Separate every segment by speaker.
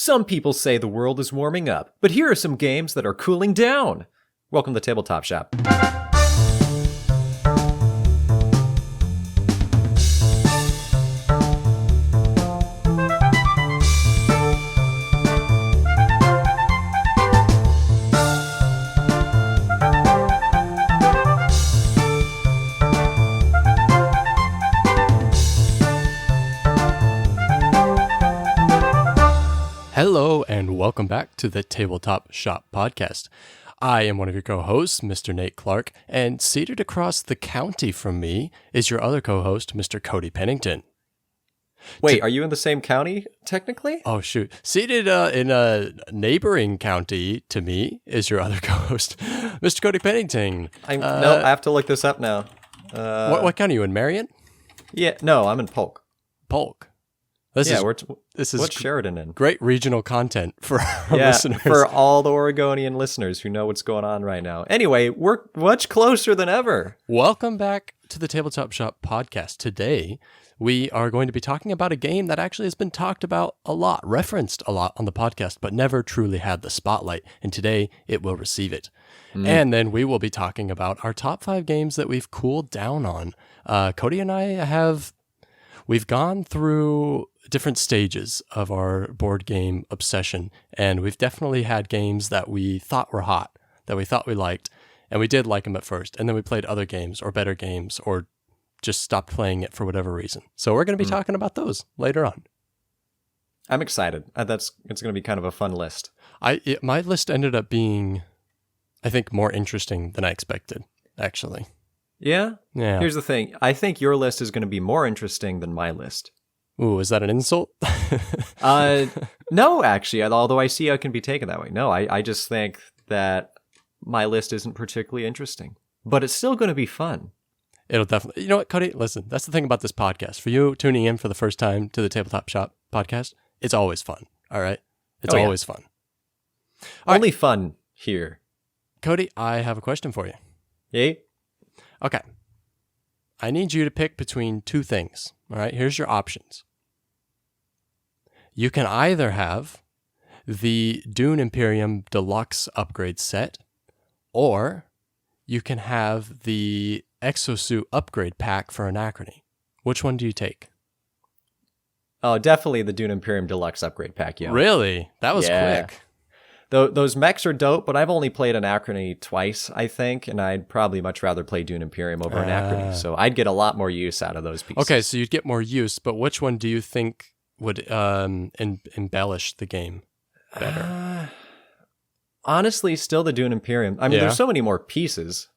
Speaker 1: Some people say the world is warming up, but here are some games that are cooling down. Welcome to Tabletop Shop.
Speaker 2: Hello and welcome back to the Tabletop Shop Podcast. I am one of your co-hosts, Mr. Nate Clark, and seated across the county from me is your other co-host, Mr. Cody Pennington.
Speaker 1: Wait, are you in the same county, technically?
Speaker 2: Oh, shoot. Seated in a neighboring county to me is your other co-host, Mr. Cody Pennington.
Speaker 1: No, I have to look this up now.
Speaker 2: What county are you in, Marion?
Speaker 1: Yeah, no, I'm in Polk.
Speaker 2: Polk.
Speaker 1: This is
Speaker 2: what's
Speaker 1: Sheridan in?
Speaker 2: Great regional content for our listeners.
Speaker 1: For all the Oregonian listeners who know what's going on right now. Anyway, we're much closer than ever.
Speaker 2: Welcome back to the Tabletop Shop Podcast. Today, we are going to be talking about a game that actually has been talked about a lot, referenced a lot on the podcast, but never truly had the spotlight. And today, it will receive it. And then we will be talking about our top 5 games that we've cooled down on. Cody and I we've gone through different stages of our board game obsession, and we've definitely had games that we thought were hot, that we thought we liked, and we did like them at first, and then we played other games or better games or just stopped playing it for whatever reason. So we're going to be talking about those later on.
Speaker 1: I'm excited. It's going to be kind of a fun list.
Speaker 2: My list ended up being, I think, more interesting than I expected, actually.
Speaker 1: Yeah?
Speaker 2: Yeah.
Speaker 1: Here's the thing. I think your list is going to be more interesting than my list.
Speaker 2: Ooh, is that an insult?
Speaker 1: No, actually, although I see how it can be taken that way. No, I just think that my list isn't particularly interesting, but it's still going to be fun.
Speaker 2: It'll definitely, you know what, Cody, listen, that's the thing about this podcast. For you tuning in for the first time to the Tabletop Shop Podcast, it's always fun, all right? It's always fun.
Speaker 1: Only fun here.
Speaker 2: Cody, I have a question for you.
Speaker 1: Yay?
Speaker 2: Okay. I need you to pick between 2 things, all right? Here's your options. You can either have the Dune Imperium Deluxe upgrade set, or you can have the Exosuit upgrade pack for Anachrony. Which one do you take?
Speaker 1: Oh, definitely the Dune Imperium Deluxe upgrade pack, yeah.
Speaker 2: Really? That was quick.
Speaker 1: Those mechs are dope, but I've only played Anachrony twice, I think, and I'd probably much rather play Dune Imperium over Anachrony, so I'd get a lot more use out of those pieces.
Speaker 2: Okay, so you'd get more use, but which one do you think would embellish the game better?
Speaker 1: Honestly, still the Dune Imperium. I mean, there's so many more pieces.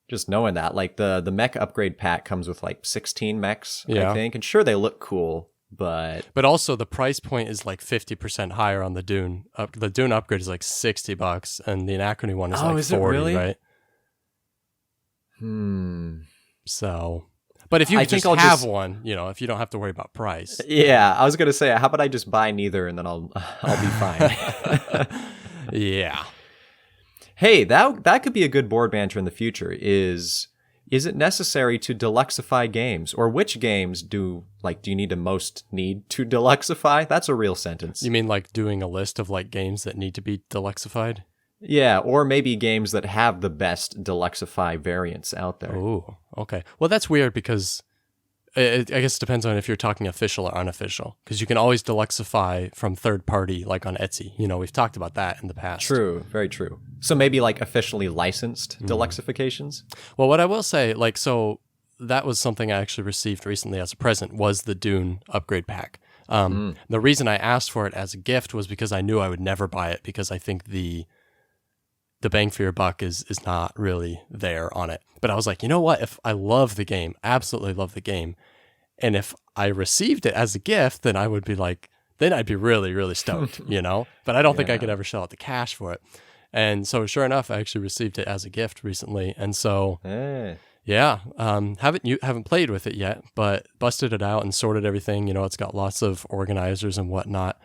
Speaker 1: Just knowing that, like the mech upgrade pack comes with like 16 mechs, I think, and sure they look cool, but
Speaker 2: also the price point is like 50% higher on the Dune. The Dune upgrade is like $60, and the Anachrony one is like 40,
Speaker 1: really?
Speaker 2: right? So, but if you just have one, you know, if you don't have to worry about price.
Speaker 1: Yeah, I was gonna say, how about I just buy neither, and then I'll be fine.
Speaker 2: Yeah.
Speaker 1: Hey, that could be a good board banter in the future. Is it necessary to deluxify games, or which games do you need to deluxify? That's a real sentence.
Speaker 2: You mean like doing a list of like games that need to be deluxified?
Speaker 1: Yeah, or maybe games that have the best deluxify variants out there.
Speaker 2: Oh, okay. Well, that's weird because I guess it depends on if you're talking official or unofficial, because you can always deluxify from third party, like on Etsy. You know, we've talked about that in the past.
Speaker 1: True, very true. So maybe like officially licensed deluxifications?
Speaker 2: Well, what I will say, so that was something I actually received recently as a present, was the Dune upgrade pack. The reason I asked for it as a gift was because I knew I would never buy it, because I think the bang for your buck is not really there on it. But I was like, you know what? If I love the game, absolutely love the game, and if I received it as a gift, then I would be like, then I'd be really, really stoked, you know? But I don't think I could ever shell out the cash for it. And so sure enough, I actually received it as a gift recently. And so, haven't played with it yet, but busted it out and sorted everything. You know, it's got lots of organizers and whatnot.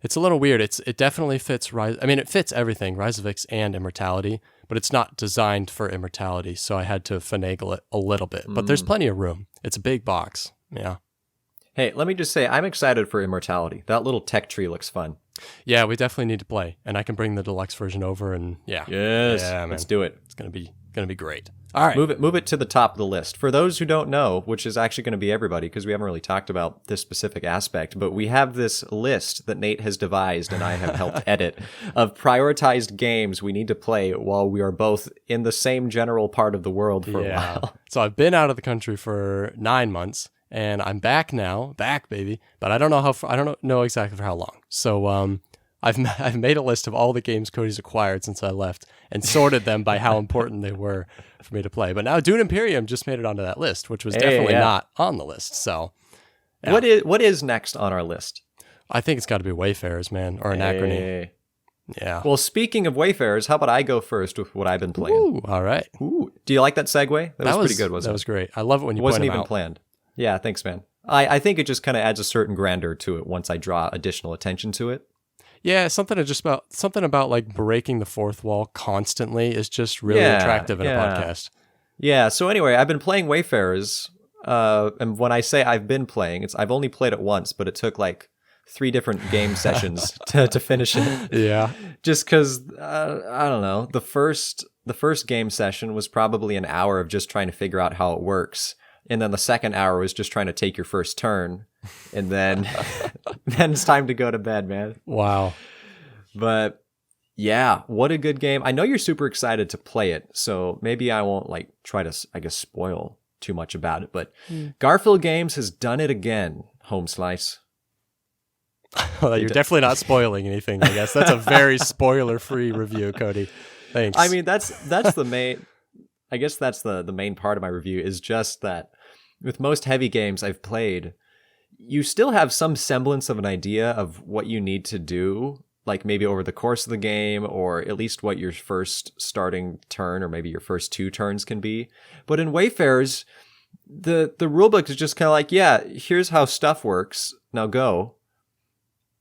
Speaker 2: It's a little weird. It definitely fits it fits everything, Rise of Ix and Immortality, but it's not designed for Immortality, so I had to finagle it a little bit. But there's plenty of room. It's a big box. Yeah.
Speaker 1: Hey, let me just say, I'm excited for Immortality. That little tech tree looks fun.
Speaker 2: Yeah, we definitely need to play, and I can bring the deluxe version over, and yeah.
Speaker 1: Yes,
Speaker 2: Yeah, man.
Speaker 1: let's do it.
Speaker 2: It's gonna be great. All right.
Speaker 1: Move it to the top of the list. For those who don't know, which is actually going to be everybody, because we haven't really talked about this specific aspect, but we have this list that Nate has devised and I have helped edit of prioritized games we need to play while we are both in the same general part of the world for a while.
Speaker 2: So I've been out of the country for 9 months, and I'm back now, baby. But I don't know I don't know exactly for how long. So I've made a list of all the games Cody's acquired since I left and sorted them by how important they were for me to play. But now Dune Imperium just made it onto that list, which was definitely not on the list. So
Speaker 1: yeah. What is next on our list?
Speaker 2: I think it's got to be Wayfarers, man, or Anachrony.
Speaker 1: Hey.
Speaker 2: Yeah.
Speaker 1: Well, speaking of Wayfarers, how about I go first with what I've been playing?
Speaker 2: Ooh, all right.
Speaker 1: Ooh. Do you like that segue? That was pretty good, wasn't it?
Speaker 2: That was great. I love it when you
Speaker 1: wasn't
Speaker 2: point them
Speaker 1: even
Speaker 2: out.
Speaker 1: planned. Yeah, thanks, man. I think it just kind of adds a certain grandeur to it once I draw additional attention to it.
Speaker 2: Yeah, something about like breaking the fourth wall constantly is just really attractive in a podcast.
Speaker 1: Yeah. So anyway, I've been playing Wayfarers, and when I say I've been playing, I've only played it once, but it took like 3 different game sessions to finish it.
Speaker 2: Yeah.
Speaker 1: Just because I don't know, the first game session was probably an hour of just trying to figure out how it works. And then the second hour was just trying to take your first turn. And then then it's time to go to bed, man.
Speaker 2: Wow.
Speaker 1: But yeah, what a good game. I know you're super excited to play it, so maybe I won't like try to, I guess, spoil too much about it. But Garfield Games has done it again, Home Slice.
Speaker 2: Well, you're definitely not spoiling anything, I guess. That's a very spoiler-free review, Cody. Thanks.
Speaker 1: I mean, that's the main... I guess that's the main part of my review, is just that with most heavy games I've played, you still have some semblance of an idea of what you need to do, like maybe over the course of the game, or at least what your first starting turn or maybe your first 2 turns can be. But in Wayfarers, the rulebook is just kind of like, yeah, here's how stuff works, now go.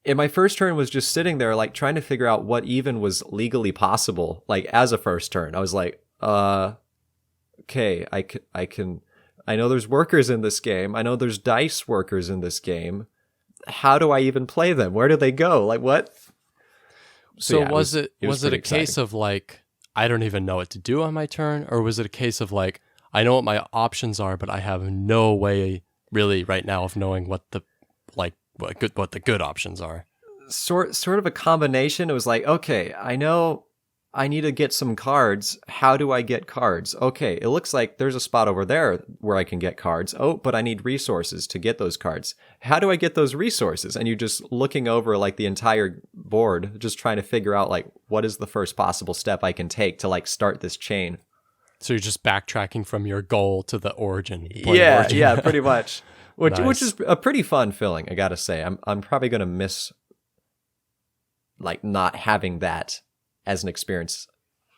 Speaker 1: And my first turn was just sitting there like trying to figure out what even was legally possible, like as a first turn. I was like, okay, I know there's workers in this game. I know there's dice workers in this game. How do I even play them? Where do they go? Like what?
Speaker 2: So
Speaker 1: yeah,
Speaker 2: was it a
Speaker 1: exciting.
Speaker 2: case of like, I don't even know what to do on my turn? Or was it a case of like, I know what my options are, but I have no way really right now of knowing what the good options are?
Speaker 1: Sort of a combination. It was like, okay, I know I need to get some cards. How do I get cards? Okay, it looks like there's a spot over there where I can get cards. Oh, but I need resources to get those cards. How do I get those resources? And you're just looking over like the entire board, just trying to figure out like what is the first possible step I can take to like start this chain.
Speaker 2: So you're just backtracking from your goal to the origin.
Speaker 1: Yeah, pretty much. Which is a pretty fun feeling, I gotta say. I'm probably gonna miss like not having that as an experience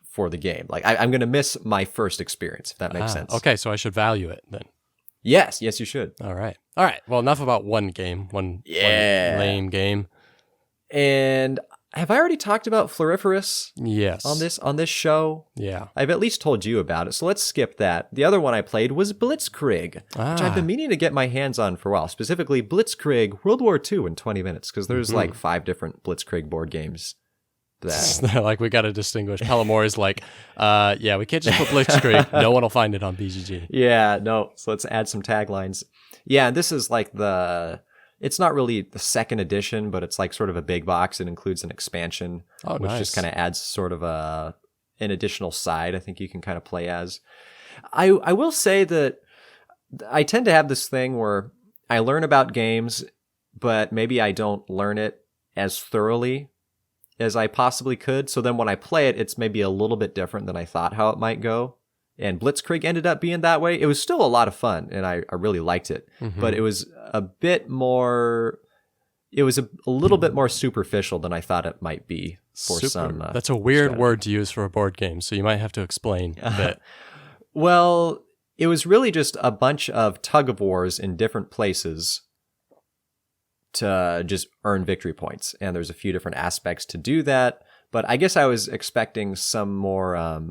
Speaker 1: for the game. Like I'm going to miss my first experience, if that makes sense.
Speaker 2: Okay, so I should value it then.
Speaker 1: Yes, you should.
Speaker 2: All right. Well, enough about one game, one lame game.
Speaker 1: And have I already talked about Floriferous?
Speaker 2: Yes.
Speaker 1: On this show?
Speaker 2: Yeah.
Speaker 1: I've at least told you about it, so let's skip that. The other one I played was Blitzkrieg, which I've been meaning to get my hands on for a while. Specifically, Blitzkrieg World War II in 20 minutes, because there's like 5 different Blitzkrieg board games.
Speaker 2: Like, we got to distinguish. Palomore is like, yeah, we can't just put Blitzkrieg. No one will find it on BGG.
Speaker 1: Yeah, no. So let's add some taglines. Yeah, and this is like it's not really the second edition, but it's like sort of a big box. It includes an expansion, which just kind of adds sort of an additional side I think you can kind of play as. I will say that I tend to have this thing where I learn about games, but maybe I don't learn it as thoroughly as I possibly could. So then when I play it, it's maybe a little bit different than I thought how it might go. And Blitzkrieg ended up being that way. It was still a lot of fun, and I really liked it. But it was a bit more... It was a little bit more superficial than I thought it might be for some...
Speaker 2: That's a weird word to use for a board game, so you might have to explain a bit.
Speaker 1: Well, it was really just a bunch of tug-of-wars in different places to just earn victory points. And there's a few different aspects to do that. But I guess I was expecting some more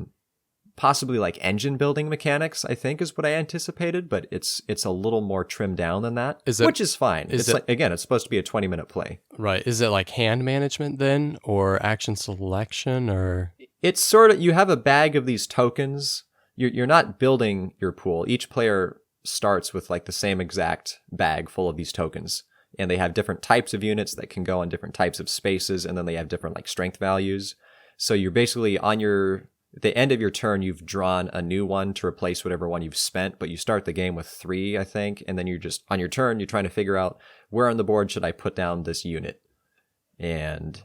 Speaker 1: possibly like engine building mechanics, I think is what I anticipated, but it's a little more trimmed down than that, which is fine. It's supposed to be a 20-minute play.
Speaker 2: Right. Is it like hand management then, or action selection, or?
Speaker 1: It's sort of, you have a bag of these tokens. You're not building your pool. Each player starts with like the same exact bag full of these tokens, and they have different types of units that can go on different types of spaces, and then they have different like strength values. So you're basically the end of your turn, you've drawn a new one to replace whatever one you've spent, but you start the game with 3, I think, and then you're just, on your turn, you're trying to figure out where on the board should I put down this unit. And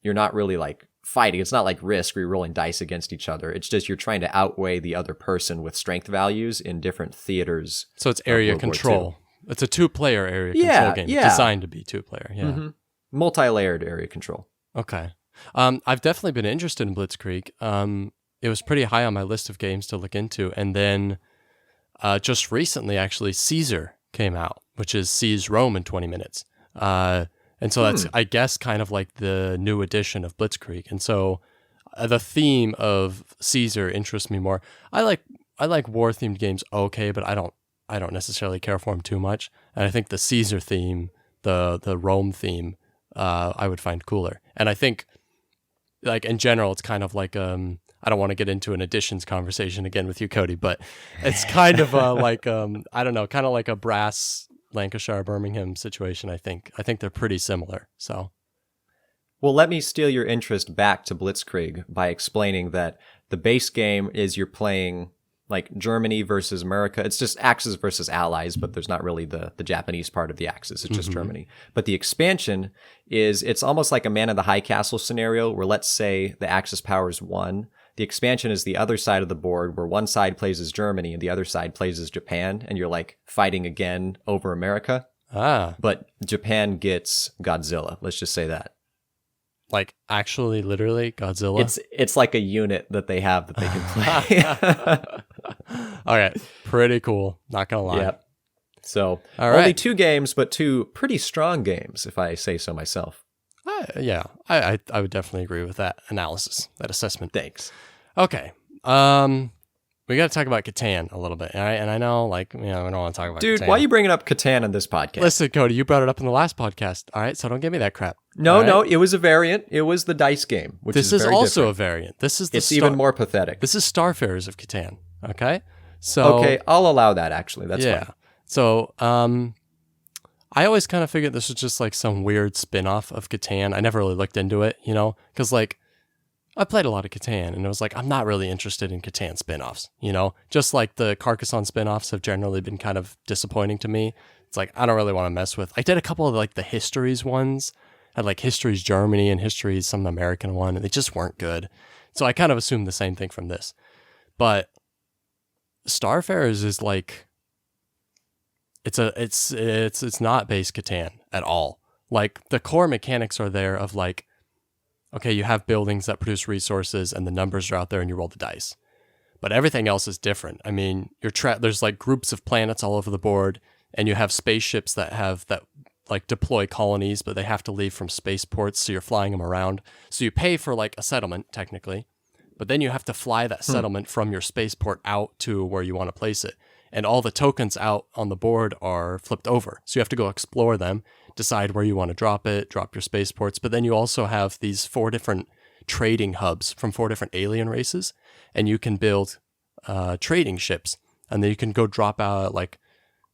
Speaker 1: you're not really like fighting. It's not like Risk where you're rolling dice against each other. It's just you're trying to outweigh the other person with strength values in different theaters.
Speaker 2: So it's area control. It's a 2-player area control game.
Speaker 1: Yeah.
Speaker 2: Designed to be 2-player. Yeah.
Speaker 1: Mm-hmm. Multi-layered area control.
Speaker 2: Okay. I've definitely been interested in Blitzkrieg. It was pretty high on my list of games to look into. And then just recently, actually, Caesar came out, which is Seize Rome in 20 minutes. And so that's, I guess, kind of like the new edition of Blitzkrieg. And so the theme of Caesar interests me more. I like war-themed games, okay, but I don't necessarily care for them too much. And I think the Caesar theme, the Rome theme, I would find cooler. And I think, like, in general, it's kind of like I don't want to get into an additions conversation again with you, Cody, but it's kind of like I don't know, kind of like a brass Lancashire Birmingham situation. I think they're pretty similar. So,
Speaker 1: well, let me steal your interest back to Blitzkrieg by explaining that the base game is you're playing like Germany versus America. It's just Axis versus Allies, but there's not really the Japanese part of the Axis. It's just Germany. But the expansion is, it's almost like a Man in the High Castle scenario where, let's say the Axis powers 1. The expansion is the other side of the board where one side plays as Germany and the other side plays as Japan, and you're like fighting again over America. But Japan gets Godzilla. Let's just say that.
Speaker 2: Like actually, literally Godzilla?
Speaker 1: It's like a unit that they have that they can play.
Speaker 2: All right. Pretty cool. Not going to lie.
Speaker 1: Yep. So
Speaker 2: all right.
Speaker 1: Only 2 games, but 2 pretty strong games, if I say so myself.
Speaker 2: Yeah, I would definitely agree with that analysis, that assessment.
Speaker 1: Thanks.
Speaker 2: Okay. We got to talk about Catan a little bit, all right? And I know, like, we don't want to talk about
Speaker 1: Dude,
Speaker 2: Catan.
Speaker 1: why are you bringing up Catan on this podcast?
Speaker 2: Listen, Cody, you brought it up in the last podcast, all right? So don't give me that crap.
Speaker 1: No, it was a variant. It was the dice game, which
Speaker 2: this
Speaker 1: is very
Speaker 2: also
Speaker 1: different.
Speaker 2: a variant. This is
Speaker 1: it's even more pathetic.
Speaker 2: This is Starfarers of Catan, okay? So
Speaker 1: okay, I'll allow that, actually. That's fine.
Speaker 2: So, I always kind of figured this was just like some weird spin-off of Catan. I never really looked into it, because like I played a lot of Catan and it was like, I'm not really interested in Catan spin-offs, just like the Carcassonne spin-offs have generally been kind of disappointing to me. It's like, I don't really want to mess with. I did a couple of like the Histories ones. I had like Histories Germany and Histories some American one, and they just weren't good. So I kind of assumed the same thing from this. But Starfarers is like, it's not base Catan at all. Like the core mechanics are there of like, okay, you have buildings that produce resources and the numbers are out there and you roll the dice. But everything else is different. I mean, there's like groups of planets all over the board, and you have spaceships that like deploy colonies, but they have to leave from spaceports, so you're flying them around. So you pay for like a settlement technically, but then you have to fly that settlement from your spaceport out to where you want to place it. And all the tokens out on the board are flipped over. So you have to go explore them, decide where you want to drop it, drop your spaceports. But then you also have these 4 different trading hubs from 4 different alien races. And you can build trading ships. And then you can go drop out like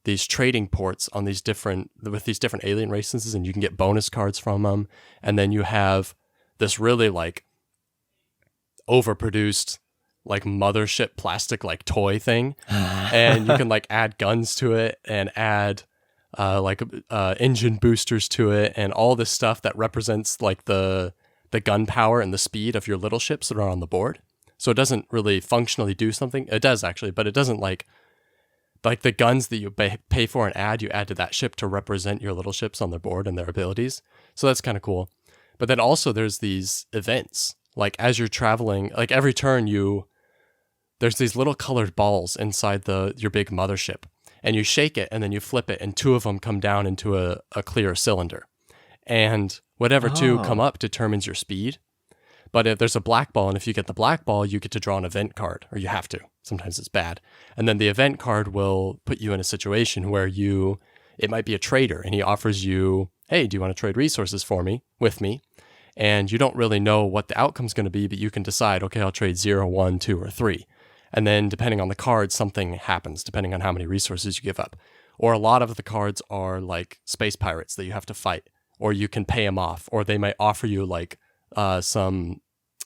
Speaker 2: these trading ports on with these different alien races. And you can get bonus cards from them. And then you have this really like overproduced like mothership plastic like toy thing, and you can like add guns to it and add engine boosters to it and all this stuff that represents like the gunpowder and the speed of your little ships that are on the board. So it doesn't really functionally do something. It does actually, but it doesn't like the guns that you pay for and you add to that ship to represent your little ships on the board and their abilities. So that's kind of cool. But then also there's these events, like as you're traveling, like every turn there's these little colored balls inside your big mothership, and you shake it and then you flip it and 2 of them come down into a clear cylinder, and whatever 2 come up determines your speed. But if there's a black ball, and if you get the black ball, you get to draw an event card, or you have to. Sometimes it's bad. And then the event card will put you in a situation where it might be a trader, and he offers you, hey, do you want to trade resources with me? And you don't really know what the outcome's going to be, but you can decide, okay, I'll trade 0, 1, 2, or 3. And then depending on the card, something happens, depending on how many resources you give up. Or a lot of the cards are like space pirates that you have to fight, or you can pay them off, or they might offer you like some,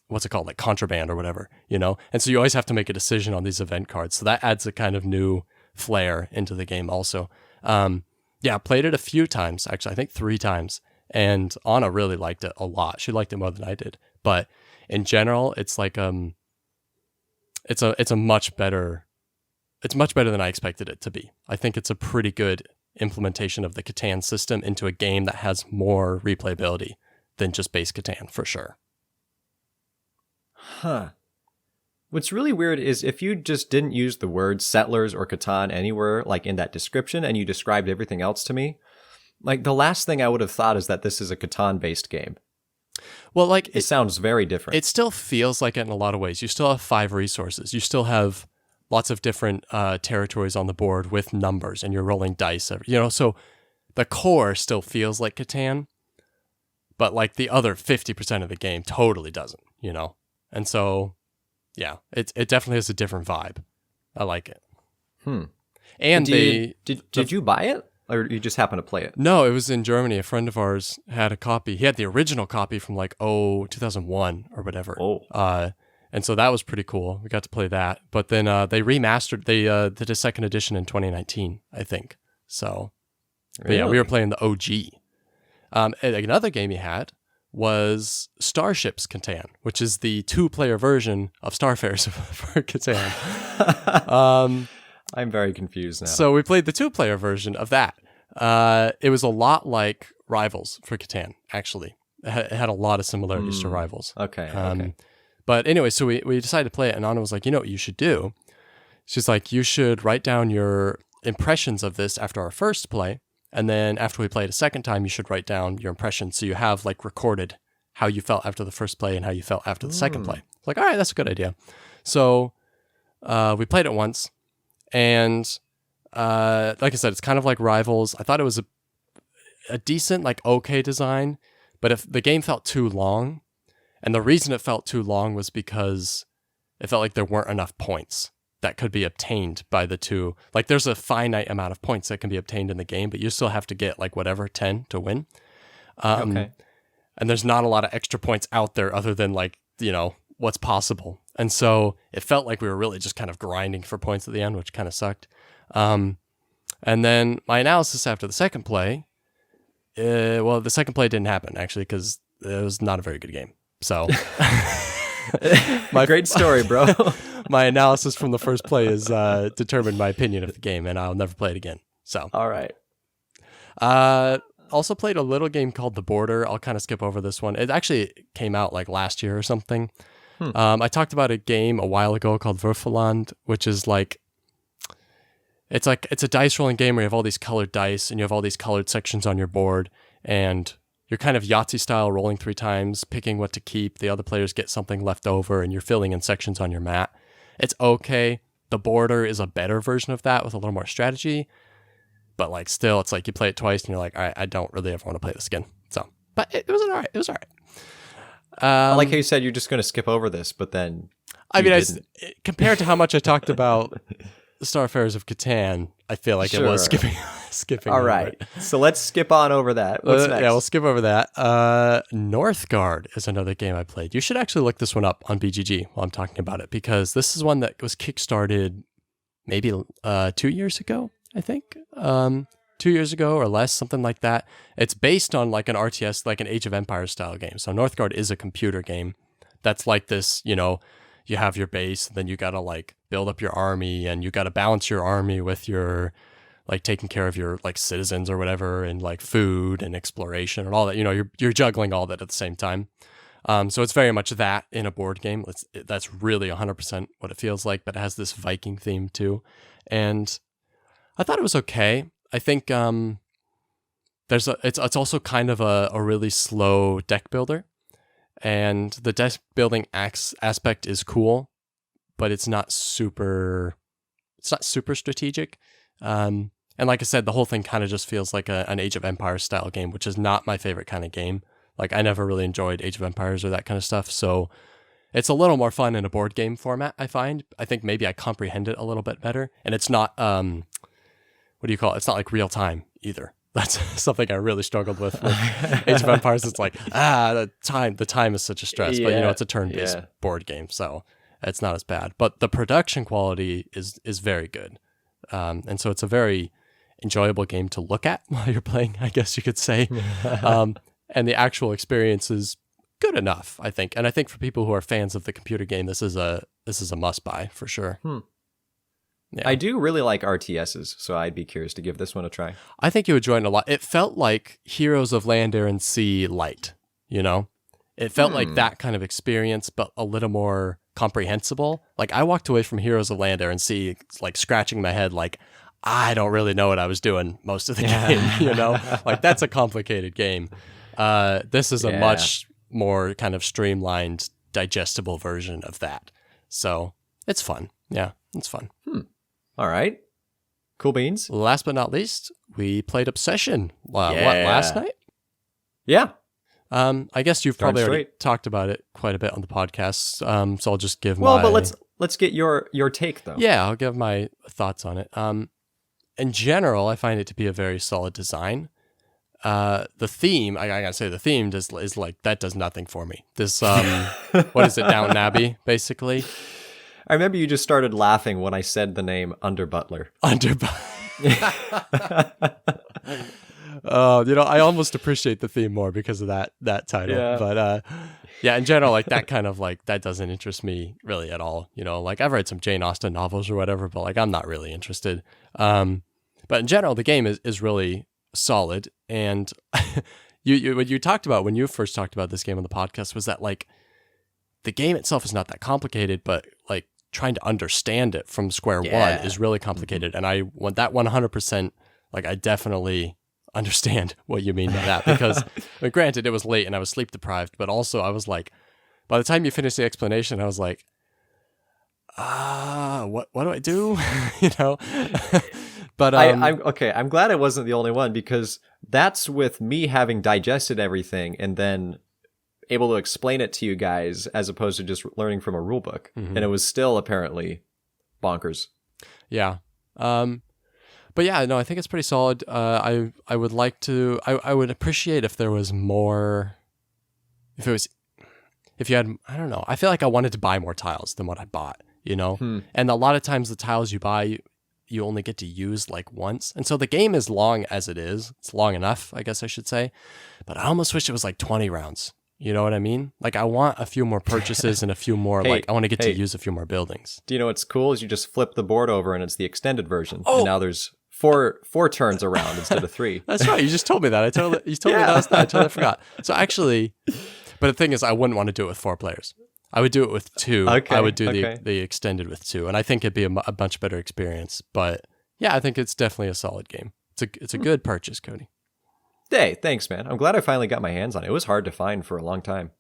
Speaker 2: what's it called, like contraband or whatever, And so you always have to make a decision on these event cards. So that adds a kind of new flair into the game also. I played it a few times, actually, I think 3 times. And Anna really liked it a lot. She liked it more than I did. But in general, it's like it's much better than I expected it to be. I think it's a pretty good implementation of the Catan system into a game that has more replayability than just base Catan, for sure.
Speaker 1: Huh. What's really weird is if you just didn't use the words Settlers or Catan anywhere, like in that description, and you described everything else to me, like the last thing I would have thought is that this is a Catan-based game.
Speaker 2: Well, like
Speaker 1: it sounds very different.
Speaker 2: It still feels like it in a lot of ways. You still have 5 resources. You still have lots of different territories on the board with numbers, and you're rolling dice. So the core still feels like Catan, but like the other 50% of the game totally doesn't. And so, yeah, it definitely has a different vibe. I like it. And
Speaker 1: did you buy it? Or you just happen to play it?
Speaker 2: No, it was in Germany. A friend of ours had a copy. He had the original copy from 2001 or whatever.
Speaker 1: Oh.
Speaker 2: And so that was pretty cool. We got to play that. But then they remastered. They did a second edition in 2019, I think. So, really? Yeah, we were playing the OG. And another game he had was Starships Catan, which is the 2-player version of Starfares for Catan.
Speaker 1: I'm very confused now.
Speaker 2: So we played the 2-player version of that. It was a lot like Rivals for Catan, actually. It had a lot of similarities to Rivals.
Speaker 1: Okay.
Speaker 2: But anyway, so we decided to play it, and Anna was like, you know what you should do? She's like, you should write down your impressions of this after our first play, and then after we play it a second time, you should write down your impressions, so you have recorded how you felt after the first play and how you felt after the second play. It's like, all right, that's a good idea. So we played it once, and like I said, it's kind of like Rivals. I thought it was a decent, okay design, but if the game felt too long, and the reason it felt too long was because it felt like there weren't enough points that could be obtained by the two. There's a finite amount of points that can be obtained in the game, but you still have to get 10 to win. Okay. And there's not a lot of extra points out there other than what's possible. And so it felt like we were really just kind of grinding for points at the end, which kind of sucked. And then my analysis after the second play, the second play didn't happen actually, because it was not a very good game. So
Speaker 1: great story, bro.
Speaker 2: My analysis from the first play is determined my opinion of the game, and I'll never play it again. So
Speaker 1: all right.
Speaker 2: Also played a little game called The Border. I'll kind of skip over this one. It actually came out last year or something. I talked about a game a while ago called Würfelland, which is it's a dice rolling game where you have all these colored dice and you have all these colored sections on your board, and you're kind of Yahtzee style, rolling 3 times, picking what to keep. The other players get something left over, and you're filling in sections on your mat. It's okay. The Border is a better version of that with a little more strategy, but still, it's you play it twice and you're like, all right, I don't really ever want to play this again. So, but it was all right. It was all right.
Speaker 1: I like how you said you're just going to skip over this, but then
Speaker 2: compared to how much I talked about Starfares of Catan, I feel like it was skipping.
Speaker 1: All right, so let's skip on over that. What's next?
Speaker 2: Yeah, we'll skip over that. Northgard is another game I played. You should actually look this one up on BGG while I'm talking about it, because this is one that was kickstarted maybe 2 years ago, I think. 2 years ago or less, something like that. It's based on an RTS, an Age of Empires style game. So Northgard is a computer game that's like this, you have your base, and then you got to build up your army, and you got to balance your army with your taking care of your citizens or whatever, and food and exploration and all that. You're juggling all that at the same time. So it's very much that in a board game. That's really 100% what it feels like, but it has this Viking theme too. And I thought it was okay. I think it's also kind of a really slow deck builder. And the deck building aspect is cool, but it's not super strategic. And like I said, the whole thing kind of just feels like an Age of Empires style game, which is not my favorite kind of game. Like, I never really enjoyed Age of Empires or that kind of stuff. So it's a little more fun in a board game format, I find. I think maybe I comprehend it a little bit better. And it's not, what do you call it? It's not like real time either. That's something I really struggled with Age of Empires. It's like, the time is such a stress. But, it's a turn-based board game, so it's not as bad. But the production quality is very good. And so it's a very enjoyable game to look at while you're playing, I guess you could say. And the actual experience is good enough, I think. And I think for people who are fans of the computer game, this is a must-buy for sure. Yeah.
Speaker 1: I do really like RTSs, so I'd be curious to give this one a try.
Speaker 2: I think you would enjoy it a lot. It felt like Heroes of Land, Air, and Sea light, It felt like that kind of experience, but a little more comprehensible. Like, I walked away from Heroes of Land, Air, and Sea, like, scratching my head, like, I don't really know what I was doing most of the game, Like, that's a complicated game. This is a much more kind of streamlined, digestible version of that. So it's fun. Yeah, it's fun.
Speaker 1: All right. Cool beans.
Speaker 2: Last but not least, we played Obsession. Last night?
Speaker 1: Yeah.
Speaker 2: I guess you've probably already talked about it quite a bit on the podcast. So I'll just give
Speaker 1: but let's get your take though.
Speaker 2: Yeah, I'll give my thoughts on it. In general, I find it to be a very solid design. The theme, I gotta say, the theme is like, that does nothing for me. This, what is it, Downton Abbey, basically?
Speaker 1: I remember you just started laughing when I said the name Underbutler.
Speaker 2: I almost appreciate the theme more because of that title. Yeah. But in general, like, that kind of, like, that doesn't interest me really at all. Like, I've read some Jane Austen novels or whatever, but, like, I'm not really interested. But in general, the game is really solid. And what you talked about when you first talked about this game on the podcast was that, like, the game itself is not that complicated, but, like, trying to understand it from square one is really complicated. And I want that 100%, like, I definitely understand what you mean by that, because granted, it was late and I was sleep deprived, but also I was like, by the time you finished the explanation, I was like, what do I do? But
Speaker 1: I'm okay. I'm glad I wasn't the only one, because that's with me having digested everything and then able to explain it to you guys, as opposed to just learning from a rule book. And it was still apparently bonkers. Yeah.
Speaker 2: But yeah, no, I think it's pretty solid. I would like to, I would appreciate if there was more, if you had, I don't know, I feel like I wanted to buy more tiles than what I bought, And a lot of times the tiles you buy, you only get to use like once. And so the game is long as it is. It's long enough, I guess I should say. But I almost wish it was like 20 rounds. You know what I mean? Like, I want a few more purchases and a few more, I want to get to use a few more buildings.
Speaker 1: Do you know what's cool is you just flip the board over and it's the extended version. And now there's four turns around instead of 3.
Speaker 2: That's right. You just told me that. You told me that last night. I totally forgot. So actually, but the thing is, I wouldn't want to do it with 4 players. I would do it with 2. Okay, I would do the extended with 2. And I think it'd be a much better experience. But yeah, I think it's definitely a solid game. It's a good purchase, Cody.
Speaker 1: Hey, thanks, man. I'm glad I finally got my hands on it. It was hard to find for a long time.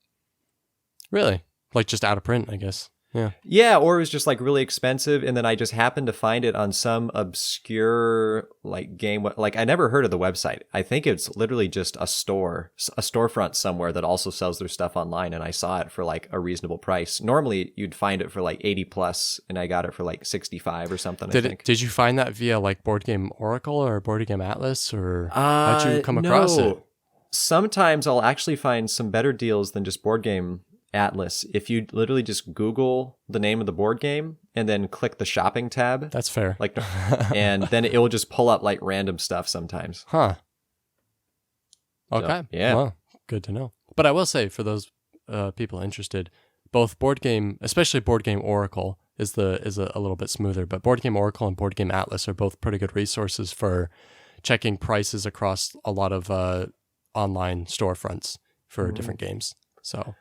Speaker 2: Really? Like, just out of print, I guess. Yeah.
Speaker 1: Yeah, or it was just like really expensive, and then I just happened to find it on some obscure like game. Like, I never heard of the website. I think it's literally just a storefront somewhere that also sells their stuff online, and I saw it for like a reasonable price. Normally, you'd find it for like 80 plus, and I got it for like 65 or something. I think.
Speaker 2: Did you find that via like Board Game Oracle or Board Game Atlas, or how'd you come across it?
Speaker 1: Sometimes I'll actually find some better deals than just Board Game Atlas if you literally just Google the name of the board game and then click the shopping tab.
Speaker 2: That's fair.
Speaker 1: Like, and then it will just pull up like random stuff sometimes.
Speaker 2: Huh. Okay. So, yeah. Well, good to know. But I will say, for those people interested, both especially Board Game Oracle is a little bit smoother, but Board Game Oracle and Board Game Atlas are both pretty good resources for checking prices across a lot of online storefronts for different games. So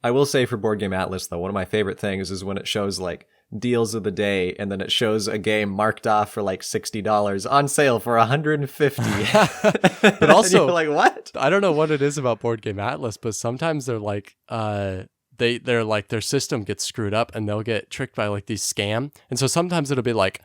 Speaker 2: I
Speaker 1: will say, for Board Game Atlas, though, one of my favorite things is when it shows like deals of the day, and then it shows a game marked off for like $60 on sale for $150.
Speaker 2: But also,
Speaker 1: and you're like, what?
Speaker 2: I don't know what it is about Board Game Atlas, but sometimes they're like, they're like their system gets screwed up and they'll get tricked by like these scam. And so sometimes it'll be like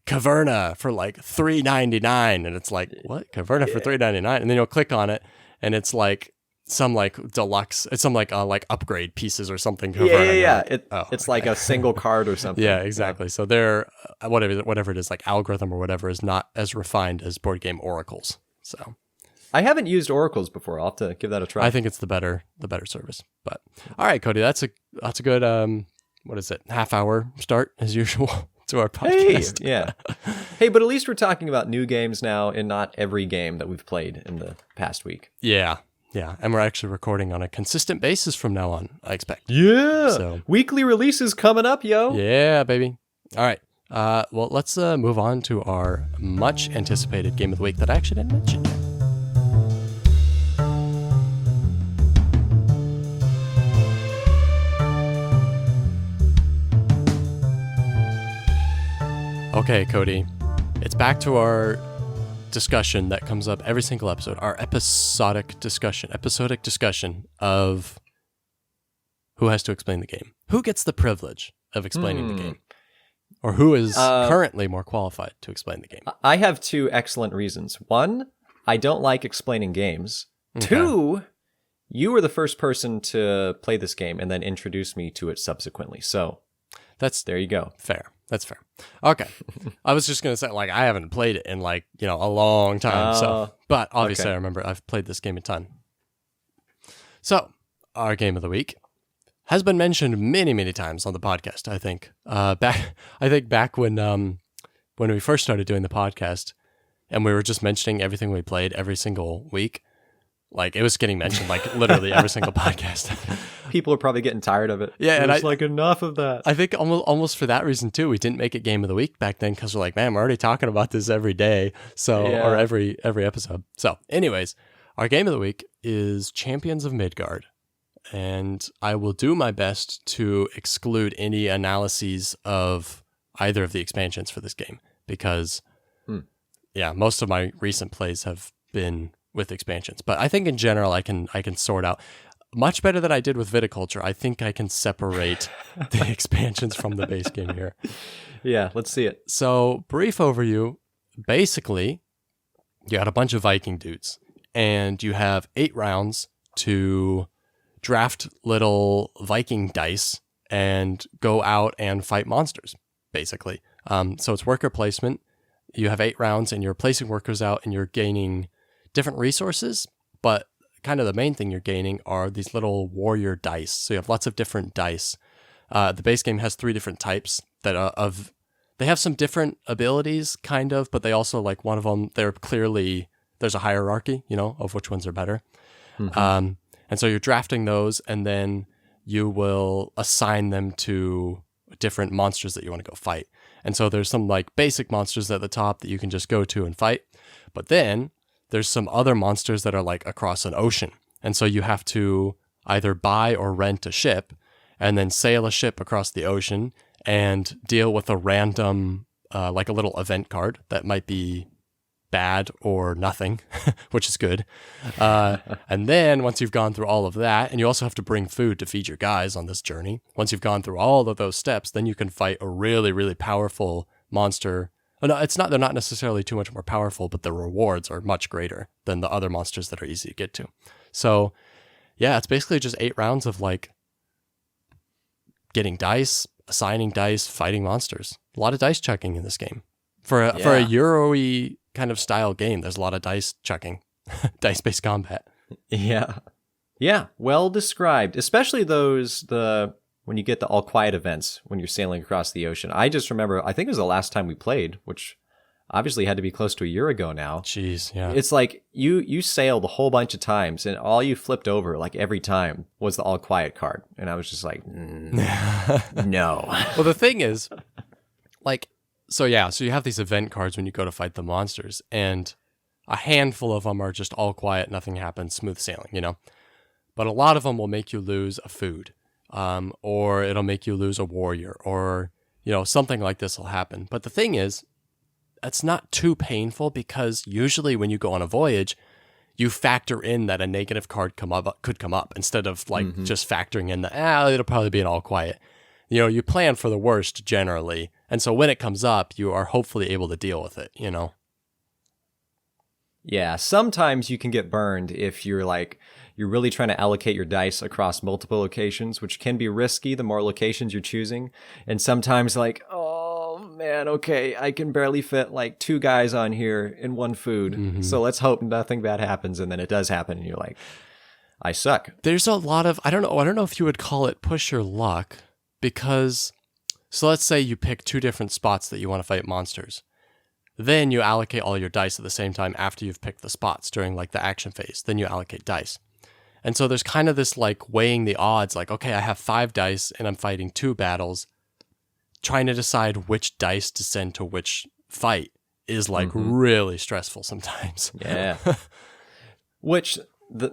Speaker 2: Caverna for like $3.99, and it's like, what? Caverna for $3.99? And then you'll click on it, and it's like some like deluxe, it's some like upgrade pieces or something.
Speaker 1: Yeah. It's like a single card or something.
Speaker 2: Yeah, exactly. So they're whatever it is, like algorithm or whatever, is not as refined as Board Game Oracles. So
Speaker 1: I haven't used Oracles before. I'll have to give that a try.
Speaker 2: I think it's the better service. But all right, Cody, that's a good what is it? Half-hour start as usual to our podcast.
Speaker 1: Hey, yeah. Hey, but at least we're talking about new games now and not every game that we've played in the past week.
Speaker 2: Yeah. Yeah, and we're actually recording on a consistent basis from now on, I expect.
Speaker 1: Yeah.
Speaker 2: So
Speaker 1: weekly releases coming up, yo.
Speaker 2: Yeah, baby. All right. Well, let's move on to our much anticipated game of the week that I actually didn't mention yet. Okay, Cody. It's back to our discussion that comes up every single episode, our episodic discussion of who has to explain the game. Who gets the privilege of explaining the game? Or who is currently more qualified to explain the game?
Speaker 1: I have two excellent reasons. One, I don't like explaining games. Okay. Two, you were the first person to play this game and then introduce me to it subsequently. So there you go.
Speaker 2: Fair. That's fair. Okay. I was just going to say, like, I haven't played it in, like, a long time. But obviously, okay. I remember I've played this game a ton. So, our game of the week has been mentioned many, many times on the podcast, I think. Back when we first started doing the podcast and we were just mentioning everything we played every single week. Like, it was getting mentioned, like, literally every single podcast.
Speaker 1: People are probably getting tired of it.
Speaker 2: Yeah, and
Speaker 1: it's like, enough of that.
Speaker 2: I think almost for that reason, too, we didn't make it Game of the Week back then because we're like, man, we're already talking about this every day, or every episode. So, anyways, our Game of the Week is Champions of Midgard, and I will do my best to exclude any analyses of either of the expansions for this game because, most of my recent plays have been with expansions. But I think in general, I can sort out much better than I did with Viticulture. I think I can separate the expansions from the base game here.
Speaker 1: Yeah, let's see it.
Speaker 2: So, brief overview. Basically, you got a bunch of Viking dudes, and you have 8 rounds to draft little Viking dice and go out and fight monsters, basically. So it's worker placement. You have 8 rounds, and you're placing workers out, and you're gaining different resources, but kind of the main thing you're gaining are these little warrior dice. So you have lots of different dice. The base game has 3 different types that they have some different abilities, kind of, but they also, like, one of them, there's a hierarchy, of which ones are better. Mm-hmm. And so you're drafting those, and then you will assign them to different monsters that you want to go fight. And so there's some, like, basic monsters at the top that you can just go to and fight. But then there's some other monsters that are, like, across an ocean. And so you have to either buy or rent a ship and then sail a ship across the ocean and deal with a random, like a little event card that might be bad or nothing, which is good. And then once you've gone through all of that, and you also have to bring food to feed your guys on this journey. Once you've gone through all of those steps, then you can fight a really, really powerful monster. No, they're not necessarily too much more powerful, but the rewards are much greater than the other monsters that are easy to get to. So, yeah, it's basically just 8 rounds of, like, getting dice, assigning dice, fighting monsters. A lot of dice chucking in this game. For a Euro-y kind of style game, there's a lot of dice chucking, dice-based combat.
Speaker 1: Yeah. Yeah, well described, especially when you get the all quiet events when you're sailing across the ocean. I just remember, I think it was the last time we played, which obviously had to be close to a year ago now.
Speaker 2: Jeez, yeah.
Speaker 1: It's like you sailed a whole bunch of times, and all you flipped over, like, every time was the all quiet card. And I was just like, no.
Speaker 2: Well, the thing is, like, so you have these event cards when you go to fight the monsters, and a handful of them are just all quiet, nothing happens, smooth sailing, But a lot of them will make you lose a food. Or it'll make you lose a warrior, or something like this will happen. But the thing is, it's not too painful because usually when you go on a voyage, you factor in that a negative card could come up instead of just factoring in that, it'll probably be an all quiet. You plan for the worst generally. And so when it comes up, you are hopefully able to deal with it,
Speaker 1: Yeah, sometimes you can get burned if you're really trying to allocate your dice across multiple locations, which can be risky the more locations you're choosing. And sometimes oh man, okay, I can barely fit 2 guys on here in one food. So let's hope nothing bad happens. And then it does happen and you're like, I suck.
Speaker 2: There's a lot of, I don't know if you would call it push your luck because, so let's say you pick 2 different spots that you want to fight monsters. Then you allocate all your dice at the same time after you've picked the spots during the action phase. Then you allocate dice. And so there's kind of this weighing the odds, okay, I have 5 dice and I'm fighting 2 battles. Trying to decide which dice to send to which fight is really stressful sometimes.
Speaker 1: Yeah. Which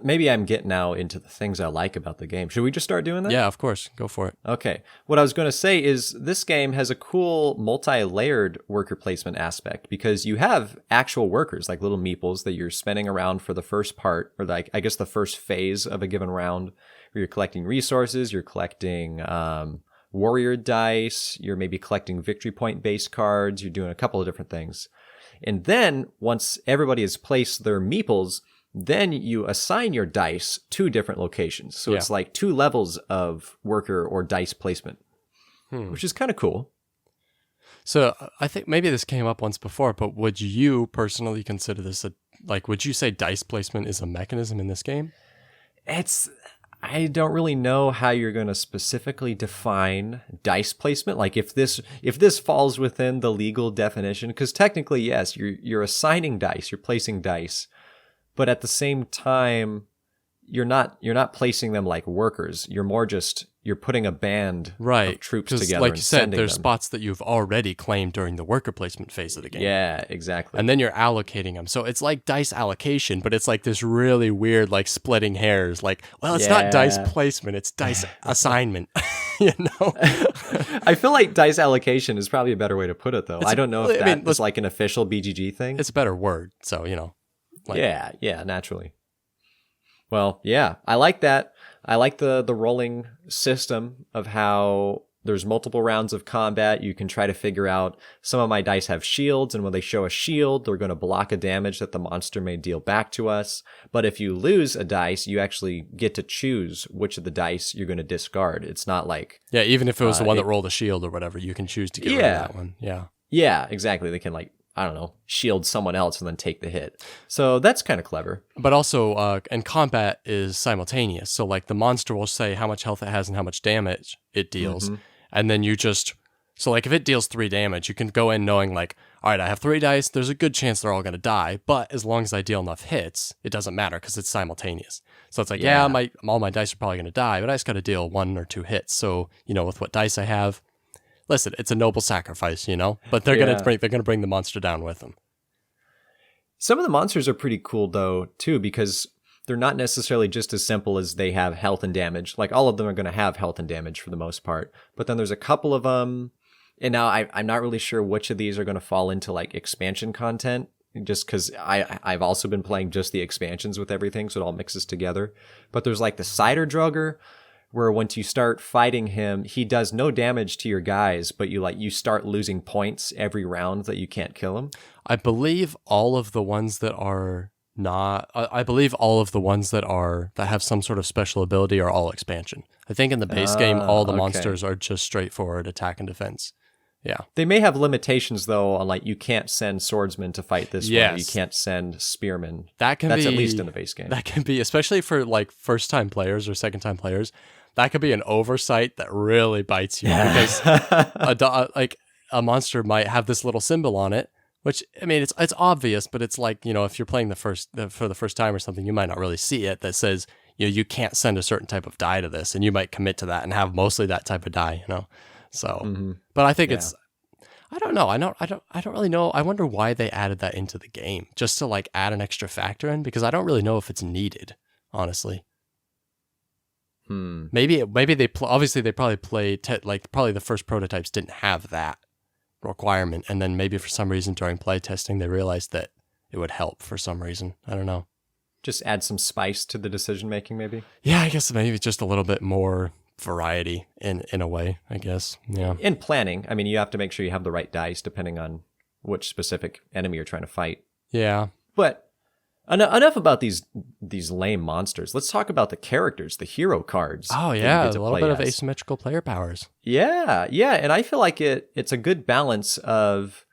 Speaker 1: maybe I'm getting now into the things I like about the game. Should we just start doing that?
Speaker 2: Yeah, of course. Go for it.
Speaker 1: Okay. What I was going to say is this game has a cool multi-layered worker placement aspect because you have actual workers, like little meeples that you're spinning around for the first part, or I guess the first phase of a given round, where you're collecting resources, you're collecting warrior dice, you're maybe collecting victory point based cards, you're doing a couple of different things. And then once everybody has placed their meeples, then you assign your dice to different locations. So it's 2 levels of worker or dice placement, which is kind of cool.
Speaker 2: So I think maybe this came up once before, but would you personally consider this would you say dice placement is a mechanism in this game?
Speaker 1: I don't really know how you're going to specifically define dice placement. If this falls within the legal definition, because technically, yes, you're assigning dice, you're placing dice. But at the same time, you're not placing them like workers. You're more just you're putting a band of troops together.
Speaker 2: Like you said, there's spots that you've already claimed during the worker placement phase of the game.
Speaker 1: Yeah, exactly.
Speaker 2: And then you're allocating them. So it's like dice allocation, but it's this really weird splitting hairs. It's not dice placement, it's dice assignment.
Speaker 1: I feel like dice allocation is probably a better way to put it, though. I don't know if that's an official BGG thing.
Speaker 2: It's a better word, so
Speaker 1: yeah, naturally. Well, yeah, I like that. I like the rolling system of how there's multiple rounds of combat. You can try to figure out, some of my dice have shields, and when they show a shield, they're going to block a damage that the monster may deal back to us. But if you lose a dice, you actually get to choose which of the dice you're going to discard. It's not
Speaker 2: Yeah, even if it was the one that rolled a shield or whatever, you can choose to get rid of that one. Yeah.
Speaker 1: Yeah, exactly. They can I don't know, shield someone else and then take the hit. So that's kind of clever.
Speaker 2: But also, and combat is simultaneous. So the monster will say how much health it has and how much damage it deals. And then you just, so if it deals 3 damage, you can go in knowing all right, I have 3 dice. There's a good chance they're all going to die. But as long as I deal enough hits, it doesn't matter because it's simultaneous. So it's all my dice are probably going to die, but I just got to deal 1 or 2 hits. So, with what dice I have, listen, it's a noble sacrifice, but they're gonna bring the monster down with them.
Speaker 1: Some of the monsters are pretty cool though too, because they're not necessarily just as simple as they have health and damage. All of them are going to have health and damage for the most part, but then there's a couple of them, and now I'm not really sure which of these are going to fall into expansion content, just because I've also been playing just the expansions with everything, so it all mixes together. But there's the cider drugger, where once you start fighting him, he does no damage to your guys, but you start losing points every round that you can't kill him.
Speaker 2: I believe all of the ones that are not. I believe all of the ones that have some sort of special ability are all expansion. I think in the base game, all the monsters are just straightforward attack and defense. Yeah.
Speaker 1: They may have limitations though on you can't send swordsmen to fight this one. You can't send spearmen. That's at least in the base game.
Speaker 2: That can be, especially for first time players or second time players, that could be an oversight that really bites you because a monster might have this little symbol on it, which it's obvious, but it's if you're playing for the first time or something, you might not really see it, that says you can't send a certain type of die to this, and you might commit to that and have mostly that type of die, So, but I think it's, I don't know. I don't really know. I wonder why they added that into the game, just to add an extra factor in, because I don't really know if it's needed, honestly. Maybe they obviously they probably probably the first prototypes didn't have that requirement, and then maybe for some reason during play testing they realized that it would help for some reason. I don't know.
Speaker 1: Just add some spice to the decision making, maybe.
Speaker 2: Yeah, I guess maybe just a little bit more variety in a way, I guess. Yeah.
Speaker 1: In planning, I mean, you have to make sure you have the right dice depending on which specific enemy you're trying to fight.
Speaker 2: Yeah.
Speaker 1: But enough about these lame monsters. Let's talk about the characters, the hero cards.
Speaker 2: Oh yeah, a little bit of asymmetrical player powers.
Speaker 1: Yeah, and I feel like it's a good balance of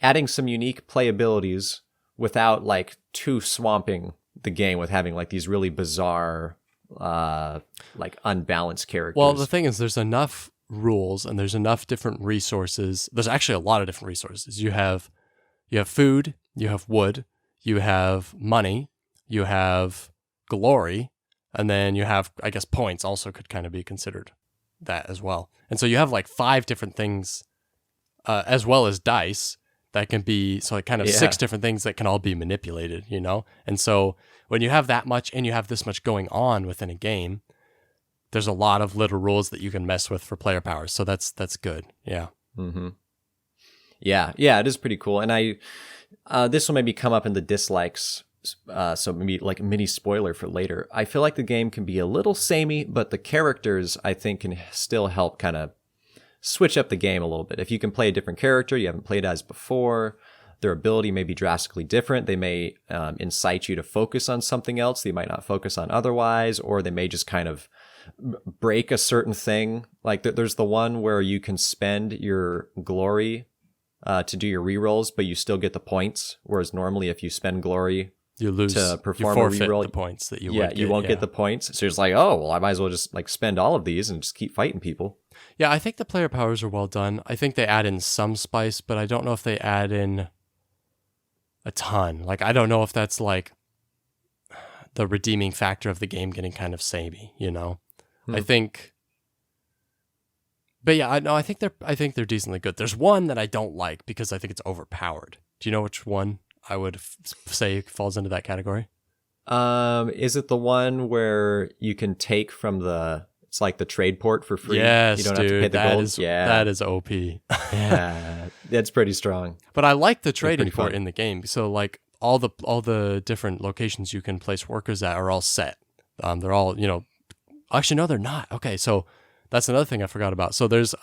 Speaker 1: adding some unique playabilities without like too swamping the game with having like these really bizarre, like unbalanced characters.
Speaker 2: Well, the thing is, there's enough rules and there's enough different resources. There's actually a lot of different resources. You have food, you have wood, you have money, you have glory, and then you have, I guess, points also could kind of be considered that as well. And so you have like 5 different things, as well as dice that can be, so like kind of 6 different things that can all be manipulated, you know? And so when you have that much and you have this much going on within a game, there's a lot of little rules that you can mess with for player powers. So that's good. Yeah.
Speaker 1: Mm-hmm. Yeah, it is pretty cool. And this will maybe come up in the dislikes, so maybe like a mini spoiler for later. I feel like the game can be a little samey, but the characters, I think, can still help kind of switch up the game a little bit. If you can play a different character you haven't played as before, their ability may be drastically different. They may incite you to focus on something else that you might not focus on otherwise, or they may just kind of break a certain thing. Like there's the one where you can spend your glory to do your rerolls, but you still get the points. Whereas normally, if you spend glory,
Speaker 2: you lose
Speaker 1: to perform
Speaker 2: you
Speaker 1: a reroll,
Speaker 2: the points that you
Speaker 1: won't get the points. So it's like, oh well, I might as well just like spend all of these and just keep fighting people.
Speaker 2: Yeah, I think the player powers are well done. I think they add in some spice, but I don't know if they add in a ton. Like I don't know if that's like the redeeming factor of the game getting kind of samey, you know. I think. But yeah, I think they're decently good. There's one that I don't like because I think it's overpowered. Do you know which one I would say falls into that category?
Speaker 1: Is it the one where you can take from it's like the trade port for free?
Speaker 2: Yes,
Speaker 1: you don't
Speaker 2: dude,
Speaker 1: have to pay the gold.
Speaker 2: That is OP.
Speaker 1: Yeah, that's pretty strong.
Speaker 2: But I like the trading port in the game. So like all the different locations you can place workers at are all set. They're all, you know. Actually, no, they're not. Okay, so that's another thing I forgot about. So there's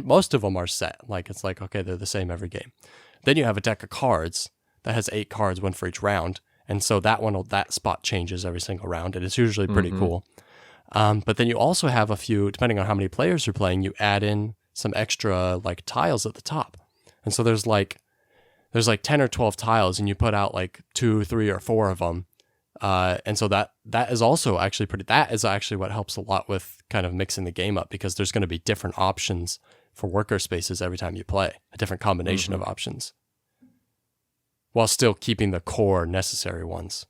Speaker 2: most of them are set. Like, it's like, okay, they're the same every game. Then you have a deck of cards that has 8 cards, one for each round. And so that spot changes every single round. And it's usually pretty cool. But then you also have a few, depending on how many players you're playing, you add in some extra like tiles at the top. And so there's like 10 or 12 tiles and you put out like 2, 3, or 4 of them. And so that is also actually that is actually what helps a lot with kind of mixing the game up, because there's going to be different options for worker spaces every time you play, a different combination of options, while still keeping the core necessary ones.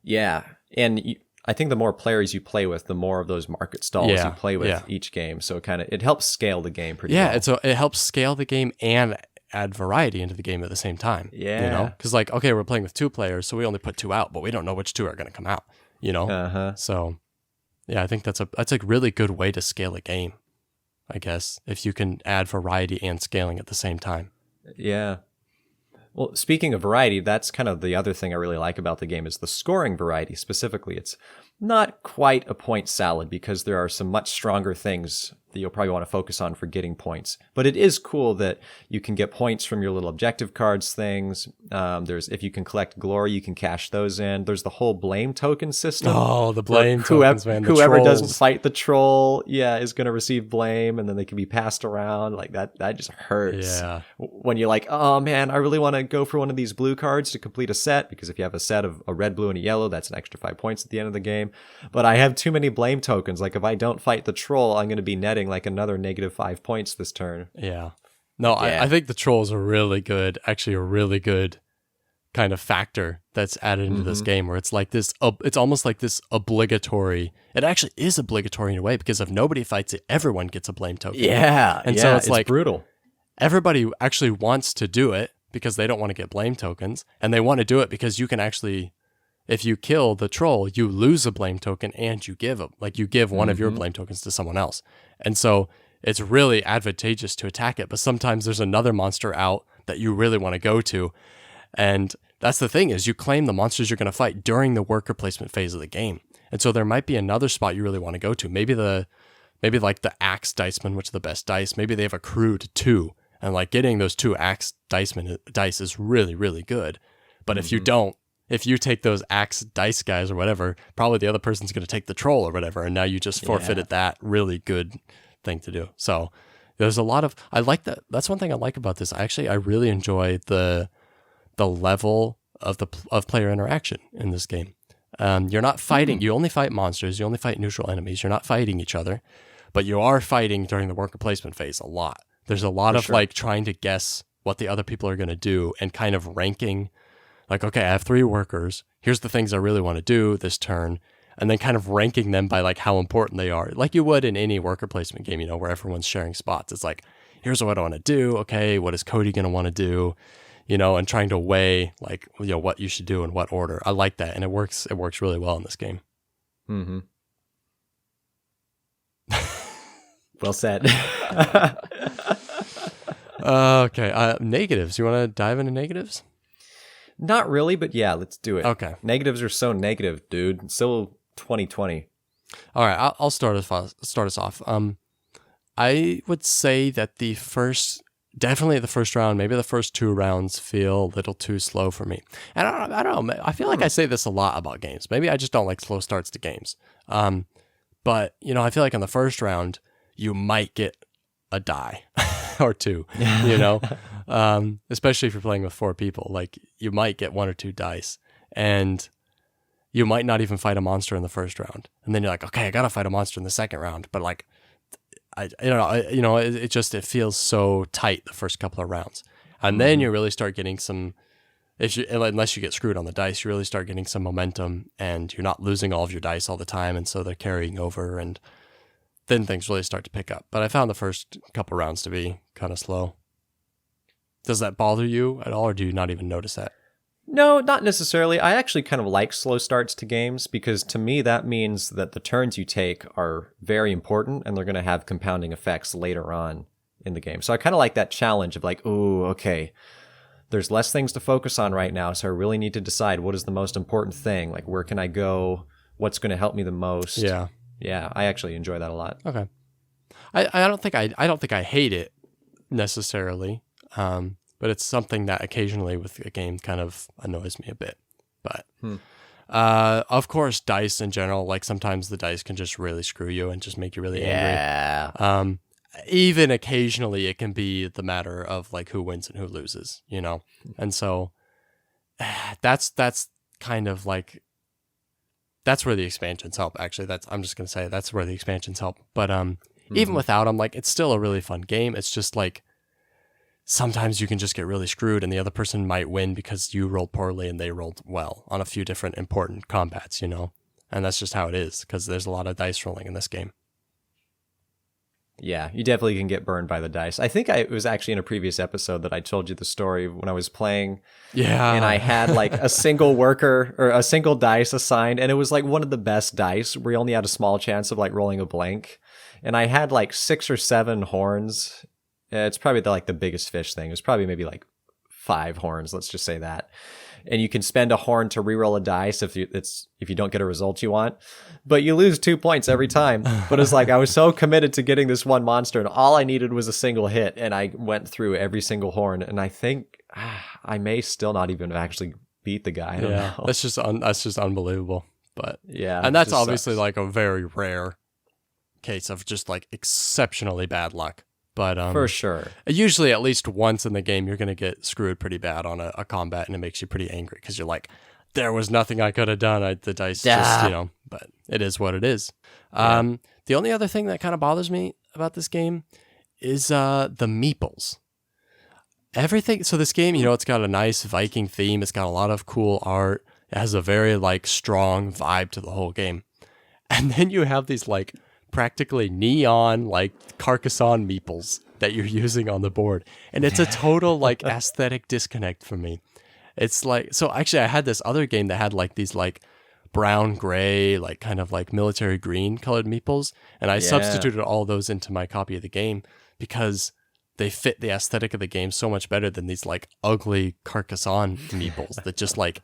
Speaker 2: Yeah.
Speaker 1: And I think the more players you play with, the more of those market stalls you play with each game. So it helps scale the game pretty well.
Speaker 2: Yeah, it helps scale the game and add variety into the game at the same time.
Speaker 1: Yeah.
Speaker 2: You know? Because like, okay, we're playing with 2 players, so we only put 2 out, but we don't know which 2 are going to come out, you know?
Speaker 1: Uh-huh.
Speaker 2: So, yeah, I think that's a really good way to scale a game, I guess, if you can add variety and scaling at the same time.
Speaker 1: Yeah. Well, speaking of variety, that's kind of the other thing I really like about the game is the scoring variety specifically. It's not quite a point salad because there are some much stronger things that you'll probably want to focus on for getting points. But it is cool that you can get points from your little objective cards things. If you can collect glory, you can cash those in. There's the whole blame token system.
Speaker 2: Oh, the blame tokens, man.
Speaker 1: Whoever doesn't fight the troll, is going to receive blame, and then they can be passed around. Like that just hurts.
Speaker 2: Yeah.
Speaker 1: When you're like, oh man, I really want to go for one of these blue cards to complete a set, because if you have a set of a red, blue, and a yellow, that's an extra 5 points at the end of the game. But I have too many blame tokens. Like if I don't fight the troll, I'm going to be netting like another negative 5 points this turn.
Speaker 2: Yeah. No, I think the trolls are really good. Actually, a really good kind of factor that's added into this game, where it's like this. It's almost like this obligatory. It actually is obligatory in a way, because if nobody fights it, everyone gets a blame token.
Speaker 1: Yeah.
Speaker 2: And so it's like
Speaker 1: brutal.
Speaker 2: Everybody actually wants to do it because they don't want to get blame tokens, and they want to do it because you can actually. if you kill the troll, you lose a blame token and you give one of your blame tokens to someone else. And so it's really advantageous to attack it. But sometimes there's another monster out that you really want to go to. And that's the thing, is you claim the monsters you're going to fight during the worker placement phase of the game. And so there might be another spot you really want to go to. Maybe like the axe diceman, which are the best dice. Maybe they have accrued 2. And like getting those 2 axe dice is really, really good. But if you don't, if you take those axe dice guys or whatever, probably the other person's going to take the troll or whatever. And now you just forfeited that really good thing to do. So there's a lot of, I like that. That's one thing I like about this. I really enjoy the level of player interaction in this game. You're not fighting. You only fight monsters. You only fight neutral enemies. You're not fighting each other, but you are fighting during the worker placement phase a lot. There's a lot of like trying to guess what the other people are going to do and kind of ranking. Like, okay, I have 3 workers. Here's the things I really want to do this turn. And then kind of ranking them by like how important they are. Like you would in any worker placement game, where everyone's sharing spots. It's like, here's what I want to do. Okay, what is Cody going to want to do? And trying to weigh like, what you should do in what order. I like that. And it works really well in this game.
Speaker 1: Mm-hmm. Well said.
Speaker 2: Okay. Negatives. You want to dive into negatives?
Speaker 1: Not really, but yeah, let's do it.
Speaker 2: Okay.
Speaker 1: Negatives are so negative, dude. It's so 2020.
Speaker 2: All right. I'll start us off. I would say that definitely the first round, maybe the first 2 rounds feel a little too slow for me. And I don't know. I feel like I say this a lot about games. Maybe I just don't like slow starts to games. But, I feel like in the first round, you might get a die or 2, especially if you're playing with 4 people. Like, you might get 1 or 2 dice, and you might not even fight a monster in the first round. And then you're like, okay, I got to fight a monster in the second round. But like, it feels so tight the first couple of rounds. And then you really start getting some, unless you get screwed on the dice, you really start getting some momentum, and you're not losing all of your dice all the time. And so they're carrying over, and then things really start to pick up. But I found the first couple rounds to be kind of slow. Does that bother you at all, or do you not even notice that?
Speaker 1: No, not necessarily. I actually kind of like slow starts to games, because to me that means that the turns you take are very important, and they're going to have compounding effects later on in the game. So I kind of like that challenge of like, ooh, okay, there's less things to focus on right now, so I really need to decide what is the most important thing. Like, where can I go? What's going to help me the most? Yeah, I actually enjoy that a lot.
Speaker 2: Okay. I don't think I hate it necessarily, but it's something that occasionally with a game kind of annoys me a bit. But of course, dice in general, like sometimes the dice can just really screw you and just make you really angry. Even occasionally, it can be the matter of like who wins and who loses, And so that's kind of like. That's where the expansions help, actually. I'm just going to say that's where the expansions help. But even without them, like, it's still a really fun game. It's just like sometimes you can just get really screwed, and the other person might win because you rolled poorly and they rolled well on a few different important combats, And that's just how it is, because there's a lot of dice rolling in this game.
Speaker 1: Yeah, you definitely can get burned by the dice. I think it was actually in a previous episode that I told you the story when I was playing.
Speaker 2: Yeah.
Speaker 1: And I had like a single worker or a single dice assigned, and it was like one of the best dice. We only had a small chance of like rolling a blank. And I had like 6 or 7 horns. It's probably the biggest fish thing. It was probably maybe like 5 horns, let's just say that. And you can spend a horn to reroll a dice if you don't get a result you want, but you lose 2 points every time. But it's like I was so committed to getting this one monster, and all I needed was a single hit, and I went through every single horn, and I think I may still not even actually beat the guy. I don't know.
Speaker 2: That's just unbelievable. But
Speaker 1: yeah,
Speaker 2: and that's obviously like a very rare case of just like exceptionally bad luck. But
Speaker 1: for sure,
Speaker 2: usually at least once in the game, you're going to get screwed pretty bad on a combat, and it makes you pretty angry because you're like, there was nothing I could have done. The dice just, but it is what it is. The only other thing that kind of bothers me about this game is the meeples. Everything. So this game, it's got a nice Viking theme. It's got a lot of cool art. It has a very like strong vibe to the whole game. And then you have these like practically neon like Carcassonne meeples that you're using on the board, and it's a total like aesthetic disconnect for me. It's like, so actually I had this other game that had like these like brown, gray, like kind of like military green colored meeples. And I substituted all those into my copy of the game because they fit the aesthetic of the game so much better than these like ugly Carcassonne meeples that just like,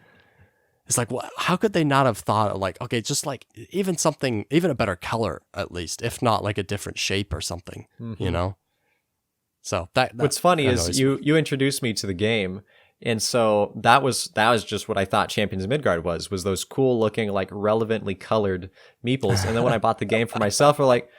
Speaker 2: it's like, how could they not have thought of like, okay, just like even something, even a better color at least, if not like a different shape or something, you know? So that
Speaker 1: what's funny is you introduced me to the game. And so that was just what I thought Champions of Midgard was those cool looking, like relevantly colored meeples. And then when I bought the game for myself, we're like,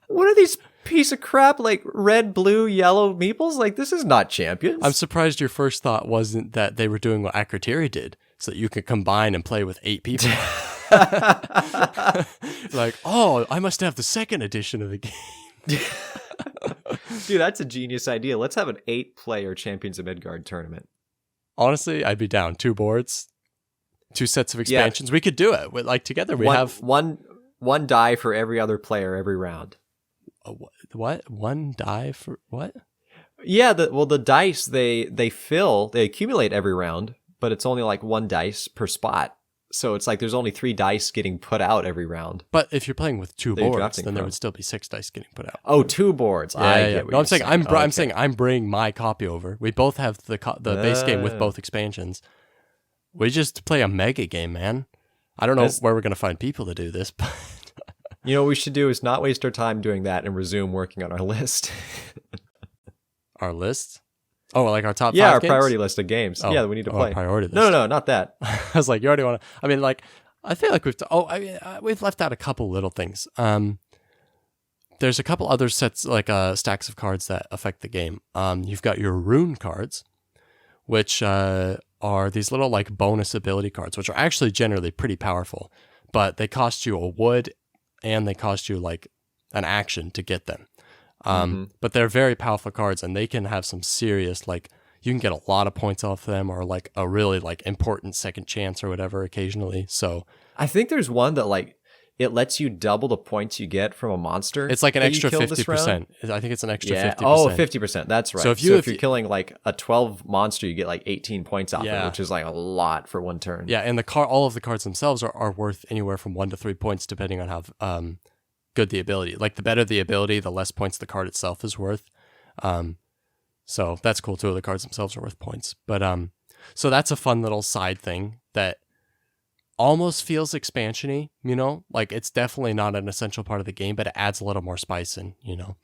Speaker 1: what are these piece of crap, like red, blue, yellow meeples? Like, this is not Champions.
Speaker 2: I'm surprised your first thought wasn't that they were doing what Akrotiri did, so that you could combine and play with 8 people. Like, oh, I must have the second edition of the game.
Speaker 1: Dude, that's a genius idea. Let's have an 8-player Champions of Midgard tournament.
Speaker 2: Honestly, I'd be down. 2 boards, 2 sets of expansions. Yeah. We could do it. Like together, we have
Speaker 1: one die for every other player every round.
Speaker 2: What? 1 die for what?
Speaker 1: Yeah, the dice they accumulate every round, but it's only like 1 dice per spot. So it's like there's only 3 dice getting put out every round.
Speaker 2: But if you're playing with 2 boards, then there would still be 6 dice getting put out.
Speaker 1: Oh, 2 boards.
Speaker 2: Yeah, I get what you're saying. I'm saying I'm bringing my copy over. We both have the base game with both expansions. We just play a mega game, man. I don't know where we're gonna find people to do this, but
Speaker 1: you know what we should do is not waste our time doing that and resume working on our list.
Speaker 2: Our list? Oh, like our top 5
Speaker 1: games?
Speaker 2: games?
Speaker 1: Priority list of games. Yeah, that we need to play.
Speaker 2: Priority list.
Speaker 1: No, not that.
Speaker 2: I was like, you already want to... I mean, like, I feel like we've left out a couple little things. There's a couple other sets, like stacks of cards that affect the game. You've got your rune cards, which are these little like bonus ability cards, which are actually generally pretty powerful, but they cost you a wood and they cost you like an action to get them. But they're very powerful cards, and they can have some serious, like, you can get a lot of points off them, or like a really like important second chance or whatever occasionally. So
Speaker 1: I think there's one that like it lets you double the points you get from a monster.
Speaker 2: It's like an extra 50%. I think it's an extra 50%.
Speaker 1: Oh, 50%. That's right. So if you're killing like a 12 monster, you get like 18 points off it, which is like a lot for 1 turn.
Speaker 2: Yeah, and all of the cards themselves are worth anywhere from 1 to 3 points, depending on how good the ability. Like the better the ability, the less points the card itself is worth. So that's cool too. The cards themselves are worth points. But so that's a fun little side thing that almost feels expansion-y, you know? Like it's definitely not an essential part of the game, but it adds a little more spice in, you know?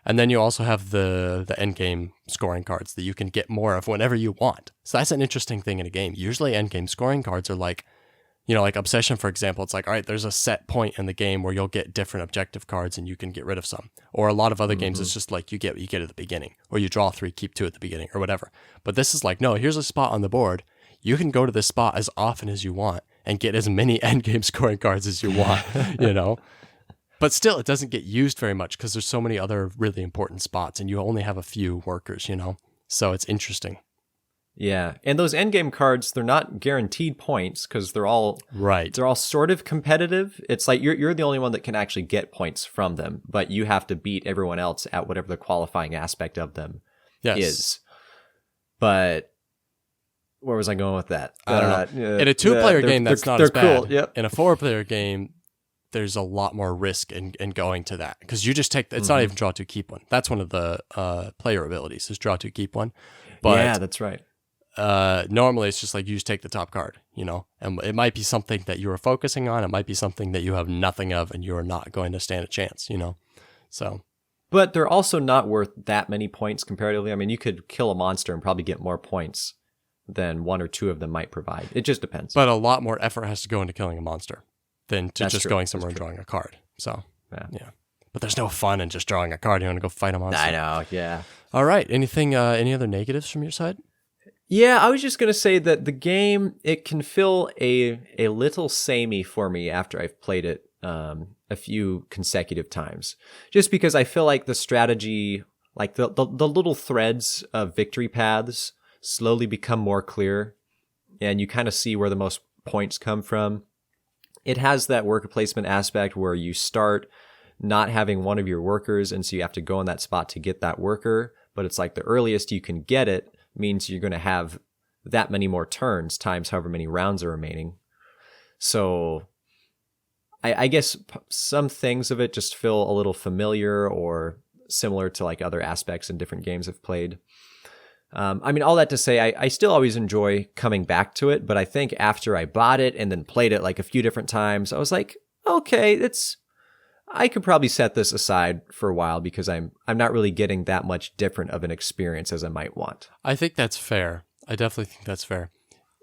Speaker 2: And then you also have the endgame scoring cards that you can get more of whenever you want. So that's an interesting thing in a game. Usually endgame scoring cards are like, you know, like Obsession, for example, it's like, all right, there's a set point in the game where you'll get different objective cards and you can get rid of some. Or a lot of other games, it's just like you get what you get at the beginning, or you draw 3, keep 2 at the beginning, or whatever. But this is like, no, here's a spot on the board. You can go to this spot as often as you want and get as many endgame scoring cards as you want, you know? But still, it doesn't get used very much because there's so many other really important spots and you only have a few workers, you know? So it's interesting.
Speaker 1: Yeah, and those endgame cards, they're not guaranteed points because they're all sort of competitive. It's like you're the only one that can actually get points from them, but you have to beat everyone else at whatever the qualifying aspect of them is. But where was I going with that?
Speaker 2: I don't know. In a 2-player game, that's not as bad. Cool. Yep. In a 4-player game, there's a lot more risk in going to that because you just take. It's not even draw 2, keep 1. That's one of the player abilities is draw 2, keep 1. But
Speaker 1: yeah, that's right.
Speaker 2: Normally it's just like you just take the top card, you know, and it might be something that you are focusing on. It might be something that you have nothing of and you are not going to stand a chance, you know, so.
Speaker 1: But they're also not worth that many points comparatively. I mean, you could kill a monster and probably get more points than 1 or 2 of them might provide. It just depends.
Speaker 2: But a lot more effort has to go into killing a monster than to just going somewhere and drawing a card. So, yeah. But there's no fun in just drawing a card. You want to go fight a monster.
Speaker 1: I know, yeah.
Speaker 2: All right. Anything, any other negatives from your side?
Speaker 1: Yeah, I was just going to say that the game, it can feel a little samey for me after I've played it a few consecutive times. Just because I feel like the strategy, like the little threads of victory paths slowly become more clear, and you kind of see where the most points come from. It has that worker placement aspect where you start not having one of your workers, and so you have to go in that spot to get that worker, but it's like the earliest you can get it means you're going to have that many more turns times however many rounds are remaining. So I guess some things of it just feel a little familiar or similar to like other aspects in different games I've played. I mean, all that to say, I still always enjoy coming back to it, but I think after I bought it and then played it like a few different times, I was like, okay, I could probably set this aside for a while because I'm not really getting that much different of an experience as I might want.
Speaker 2: I think that's fair. I definitely think that's fair.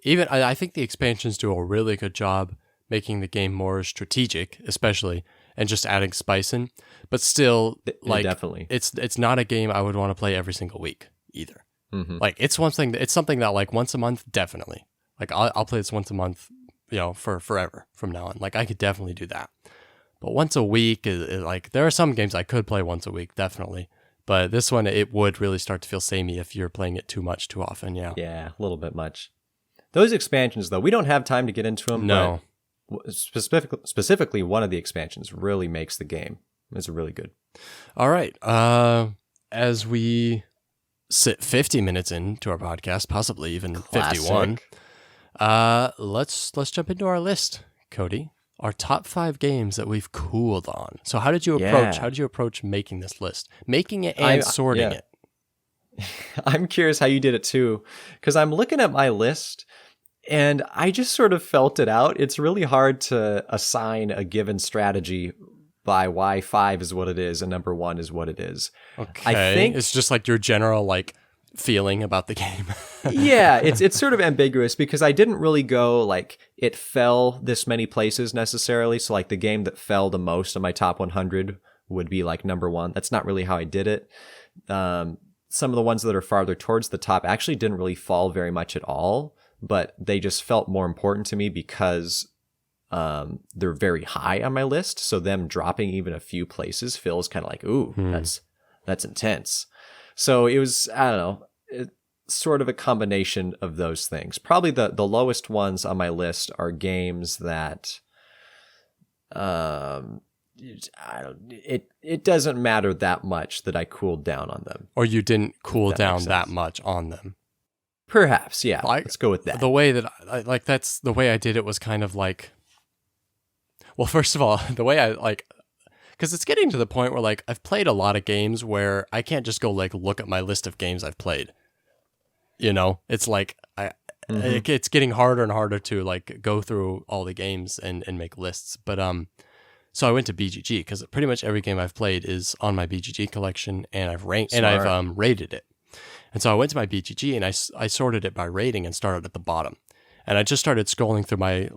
Speaker 2: Even I think the expansions do a really good job making the game more strategic, especially, and just adding spice in. But still, like,
Speaker 1: definitely,
Speaker 2: it's not a game I would want to play every single week either.
Speaker 1: Mm-hmm.
Speaker 2: Like, it's something that like once a month, definitely. Like, I'll play this once a month, for forever from now on. Like, I could definitely do that. But once a week is like, there are some games I could play once a week, definitely. But this one, it would really start to feel samey if you're playing it too much too often. Yeah.
Speaker 1: Yeah, a little bit much. Those expansions, though, we don't have time to get into them.
Speaker 2: No.
Speaker 1: But specifically, one of the expansions really makes the game. It's really good.
Speaker 2: All right. As we sit 50 minutes into our podcast, possibly even
Speaker 1: Classic.
Speaker 2: 51, let's jump into our list, Cody. Our top 5 games that we've cooled on. So how did you approach making this list? Making it and sorting it.
Speaker 1: I'm curious how you did it too, because I'm looking at my list and I just sort of felt it out. It's really hard to assign a given strategy by why 5 is what it is and number 1 is what it is.
Speaker 2: Okay.
Speaker 1: I think
Speaker 2: it's just like your general like feeling about the game.
Speaker 1: Yeah, it's sort of ambiguous because I didn't really go like it fell this many places necessarily. So like the game that fell the most on my top 100 would be like number 1. That's not really how I did it. Some of the ones that are farther towards the top actually didn't really fall very much at all, but they just felt more important to me because they're very high on my list. So them dropping even a few places feels kind of like, ooh, that's intense. So it was, I don't know, sort of a combination of those things. Probably the lowest ones on my list are games that it doesn't matter that much that I cooled down on them.
Speaker 2: Or you didn't cool down that much on them.
Speaker 1: Perhaps, yeah. Let's go with that.
Speaker 2: The way that that's the way I did it was kind of like, well, first of all, the way I like, because it's getting to the point where like I've played a lot of games where I can't just go like look at my list of games I've played. It's like it's getting harder and harder to like go through all the games and make lists. But so I went to BGG because pretty much every game I've played is on my BGG collection, and I've ranked and I've rated it. And so I went to my BGG and I sorted it by rating and started at the bottom. And I just started scrolling through my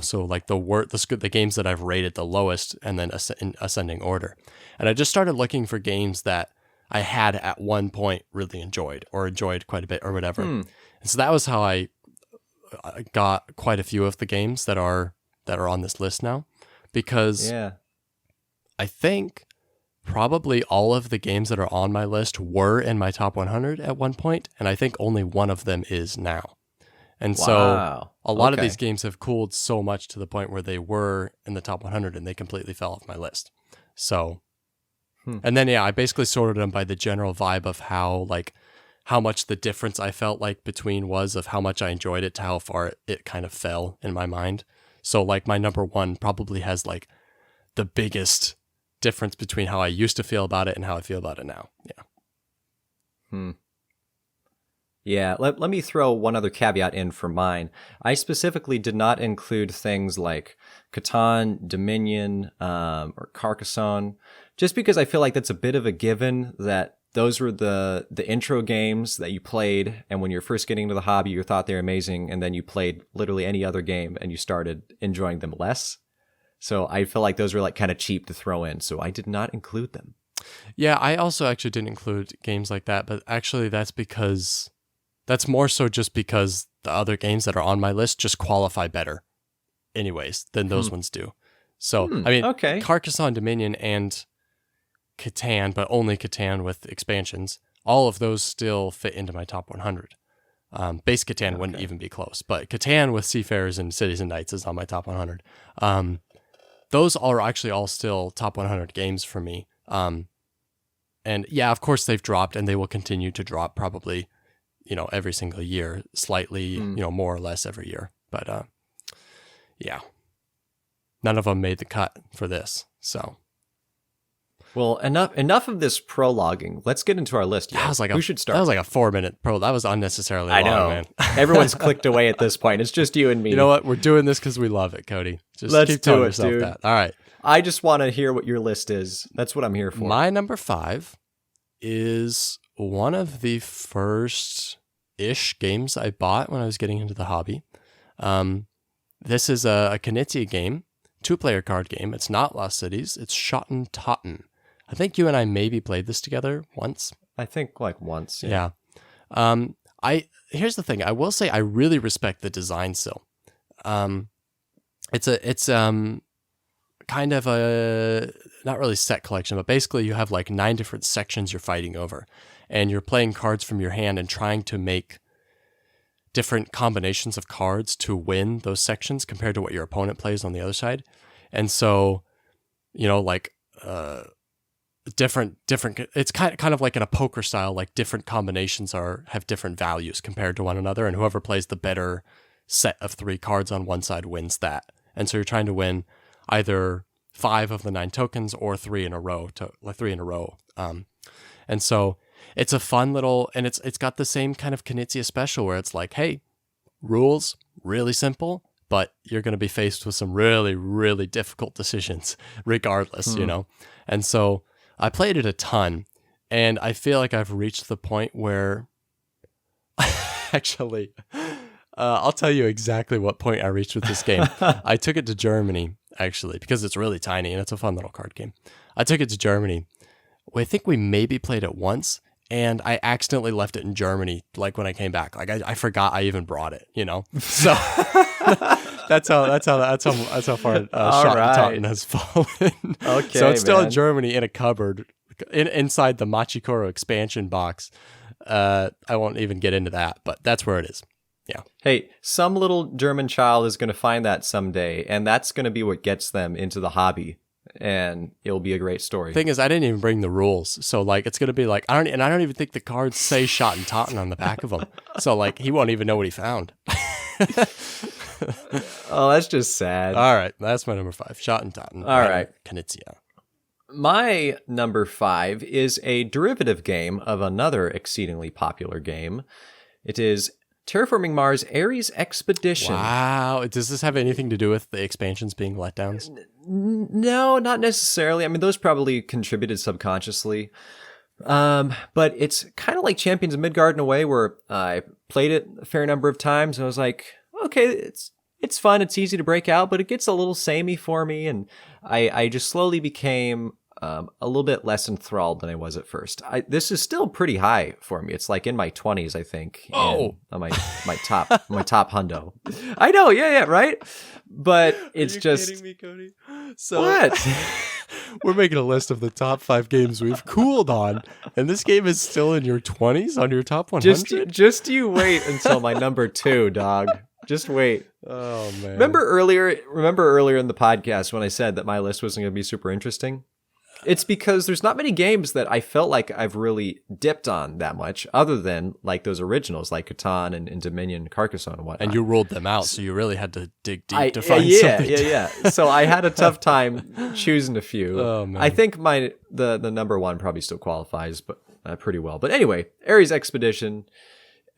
Speaker 2: so like the games that I've rated the lowest and then in ascending order. And I just started looking for games that I had at one point really enjoyed quite a bit or whatever. And so that was how I got quite a few of the games that are on this list now, because I think probably all of the games that are on my list were in my top 100 at one point, and I think only one of them is now. And so a lot of these games have cooled so much to the point where they were in the top 100 and they completely fell off my list. So, and then, I basically sorted them by the general vibe of how much the difference I felt like between was of how much I enjoyed it to how far it kind of fell in my mind. So like my number 1 probably has like the biggest difference between how I used to feel about it and how I feel about it now. Yeah.
Speaker 1: Yeah, let me throw one other caveat in for mine. I specifically did not include things like Catan, Dominion, or Carcassonne, just because I feel like that's a bit of a given that those were the intro games that you played, and when you're first getting into the hobby, you thought they were amazing, and then you played literally any other game, and you started enjoying them less. So I feel like those were like kind of cheap to throw in, so I did not include them.
Speaker 2: Yeah, I also actually didn't include games like that, but actually that's more so just because the other games that are on my list just qualify better anyways than those ones do. So, I mean, Carcassonne, Dominion, and Catan, but only Catan with expansions, all of those still fit into my top 100. Base Catan wouldn't even be close, but Catan with Seafarers and Cities and Knights is on my top 100. Those are actually all still top 100 games for me. And yeah, of course they've dropped and they will continue to drop probably, every single year, slightly, more or less every year. But yeah, none of them made the cut for this. So,
Speaker 1: well, enough of this prologuing. Let's get into our list. Who should start?
Speaker 2: That was like a 4-minute pro. That was unnecessarily long, man.
Speaker 1: Everyone's clicked away at this point. It's just you and me.
Speaker 2: You know what? We're doing this because we love it, Cody. Just
Speaker 1: Let's
Speaker 2: keep telling
Speaker 1: do it,
Speaker 2: yourself
Speaker 1: dude.
Speaker 2: that. All right.
Speaker 1: I just want to hear what your list is. That's what I'm here for.
Speaker 2: My number 5 is one of the first-ish games I bought when I was getting into the hobby. This is a Knizia game, 2-player card game. It's not Lost Cities. It's Schotten Totten. I think you and I maybe played this together once.
Speaker 1: I think like once.
Speaker 2: Yeah. Here's the thing. I will say I really respect the design still. It's kind of a not really set collection, but basically you have like 9 different sections you're fighting over, and you're playing cards from your hand and trying to make different combinations of cards to win those sections compared to what your opponent plays on the other side. And so, different it's kind of like in a poker style, like different combinations have different values compared to one another, and whoever plays the better set of 3 cards on one side wins that. And so you're trying to win either 5 of the 9 tokens or 3 in a row and so it's a fun little, and it's got the same kind of Knizia special where it's like, hey, rules really simple, but you're going to be faced with some really, really difficult decisions regardless, And so I played it a ton, and I feel like I've reached the point where actually, I'll tell you exactly what point I reached with this game. I took it to Germany, actually, because it's really tiny and it's a fun little card game. I took it to Germany. I think we maybe played it once, and I accidentally left it in Germany, like when I came back. Like I forgot I even brought it, So that's how far Schotten has fallen.
Speaker 1: Okay,
Speaker 2: so it's still
Speaker 1: man.
Speaker 2: in Germany in a cupboard inside the Machikoro expansion box. I won't even get into that, but that's where it is. Yeah.
Speaker 1: Hey, some little German child is going to find that someday, and that's going to be what gets them into the hobby, and it'll be a great story.
Speaker 2: Thing is, I didn't even bring the rules, so like it's going to be like I don't even think the cards say Schotten Totten on the back of them, so like he won't even know what he found.
Speaker 1: Oh, that's just sad.
Speaker 2: All right, that's my number 5, Schotten Totten.
Speaker 1: All right,
Speaker 2: Knizia.
Speaker 1: My number 5 is a derivative game of another exceedingly popular game. It is Terraforming Mars Ares Expedition.
Speaker 2: Wow. Does this have anything to do with the expansions being letdowns?
Speaker 1: No, not necessarily. I mean, those probably contributed subconsciously. But it's kind of like Champions of Midgard in a way where I played it a fair number of times. And I was like, okay, it's fun. It's easy to break out, but it gets a little samey for me. And I just slowly became a little bit less enthralled than I was at first. This is still pretty high for me. It's like in my 20s, I think.
Speaker 2: Oh,
Speaker 1: on my top hundo. I know, yeah, right. But it's just
Speaker 2: kidding me, Cody? So
Speaker 1: what?
Speaker 2: We're making a list of the top 5 games we've cooled on, and this game is still in your 20s on your top 100.
Speaker 1: Just you wait until my number 2, dog. Just wait.
Speaker 2: Oh man!
Speaker 1: Remember earlier in the podcast when I said that my list wasn't going to be super interesting? It's because there's not many games that I felt like I've really dipped on that much, other than like those originals like Catan and Dominion, Carcassonne, and whatnot.
Speaker 2: And you ruled them out, so you really had to dig deep to find something.
Speaker 1: Yeah. So I had a tough time choosing a few.
Speaker 2: Oh man!
Speaker 1: I think the number 1 probably still qualifies, but pretty well. But anyway, Ares Expedition.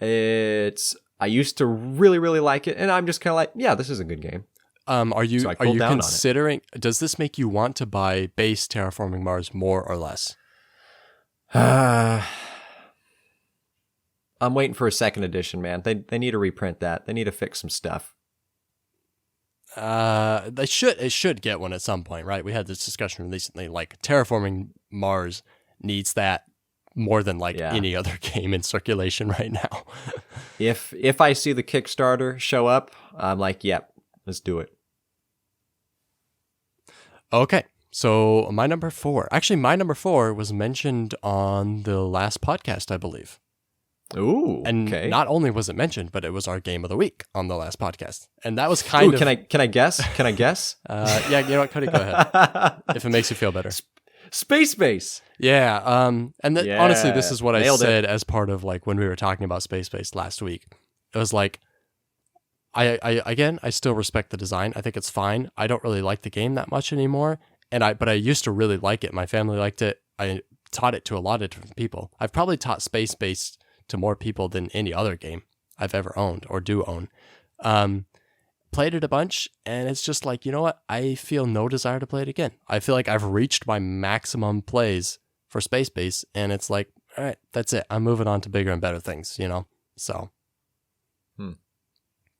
Speaker 1: I used to really, really like it, and I'm just kind of like, yeah, this is a good game.
Speaker 2: Are you considering? Does this make you want to buy base Terraforming Mars more or less?
Speaker 1: I'm waiting for a second edition, man. They need to reprint that. They need to fix some stuff.
Speaker 2: It should get one at some point, right? We had this discussion recently. Like Terraforming Mars needs that more than any other game in circulation right now.
Speaker 1: If I see the Kickstarter show up, I'm like, yep. Let's do it. Okay.
Speaker 2: So my number 4 was mentioned on the last podcast, I believe.
Speaker 1: Ooh.
Speaker 2: And
Speaker 1: okay.
Speaker 2: Not only was it mentioned, but it was our game of the week on the last podcast. And that was kind of...
Speaker 1: Can I guess?
Speaker 2: Yeah, you know what, Cody, go ahead. If it makes you feel better.
Speaker 1: Space Base.
Speaker 2: Yeah. Honestly, this is what I
Speaker 1: Nailed it.
Speaker 2: said as part of like when we were talking about Space Base last week. It was like, I still respect the design. I think it's fine. I don't really like the game that much anymore. But I used to really like it. My family liked it. I taught it to a lot of different people. I've probably taught Space Base to more people than any other game I've ever owned or do own. Played it a bunch, and it's just like, you know what? I feel no desire to play it again. I feel like I've reached my maximum plays for Space Base, and it's like, all right, that's it. I'm moving on to bigger and better things, you know? So,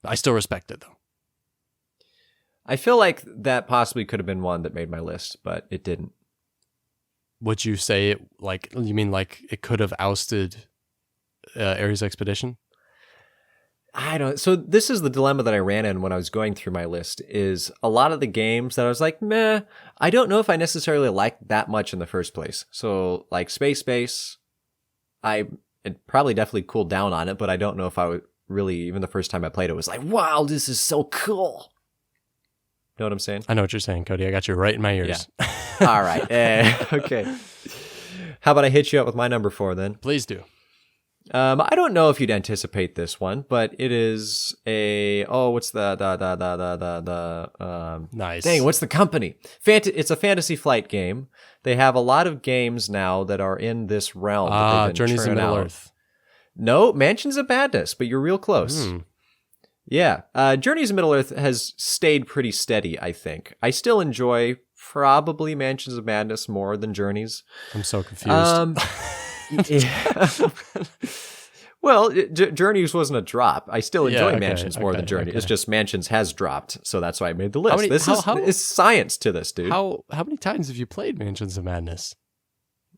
Speaker 2: I still respect it, though.
Speaker 1: I feel like that possibly could have been one that made my list, but it didn't.
Speaker 2: Would you say it, like, you mean like it could have ousted Ares Expedition?
Speaker 1: I don't. So this is the dilemma that I ran in when I was going through my list, is a lot of the games that I was like, meh, I don't know if I necessarily liked that much in the first place. So like Space Base, it probably definitely cooled down on it, but I don't know if I would really, even the first time I played it, was like, wow, this is so cool. Know what I'm saying?
Speaker 2: I know what you're saying, Cody. I got you right in my ears.
Speaker 1: Yeah. All right. Okay. How about I hit you up with my number 4 then?
Speaker 2: Please do.
Speaker 1: I don't know if you'd anticipate this one, but it is what's the
Speaker 2: Nice.
Speaker 1: dang, what's the company? It's a Fantasy Flight game. They have a lot of games now that are in this realm. That they've been
Speaker 2: Journeys to
Speaker 1: churning
Speaker 2: Middle
Speaker 1: out.
Speaker 2: Earth.
Speaker 1: No, Mansions of Madness, but you're real close. Yeah. Journeys to Middle Earth has stayed pretty steady, I think. I still enjoy probably Mansions of Madness more than Journeys.
Speaker 2: I'm so confused.
Speaker 1: Yeah. Well, Journeys wasn't a drop. I still enjoy Mansions more than Journeys.
Speaker 2: Okay.
Speaker 1: It's just Mansions has dropped, so that's why I made the list.
Speaker 2: How
Speaker 1: It's science to this, dude.
Speaker 2: How many times have you played Mansions of Madness?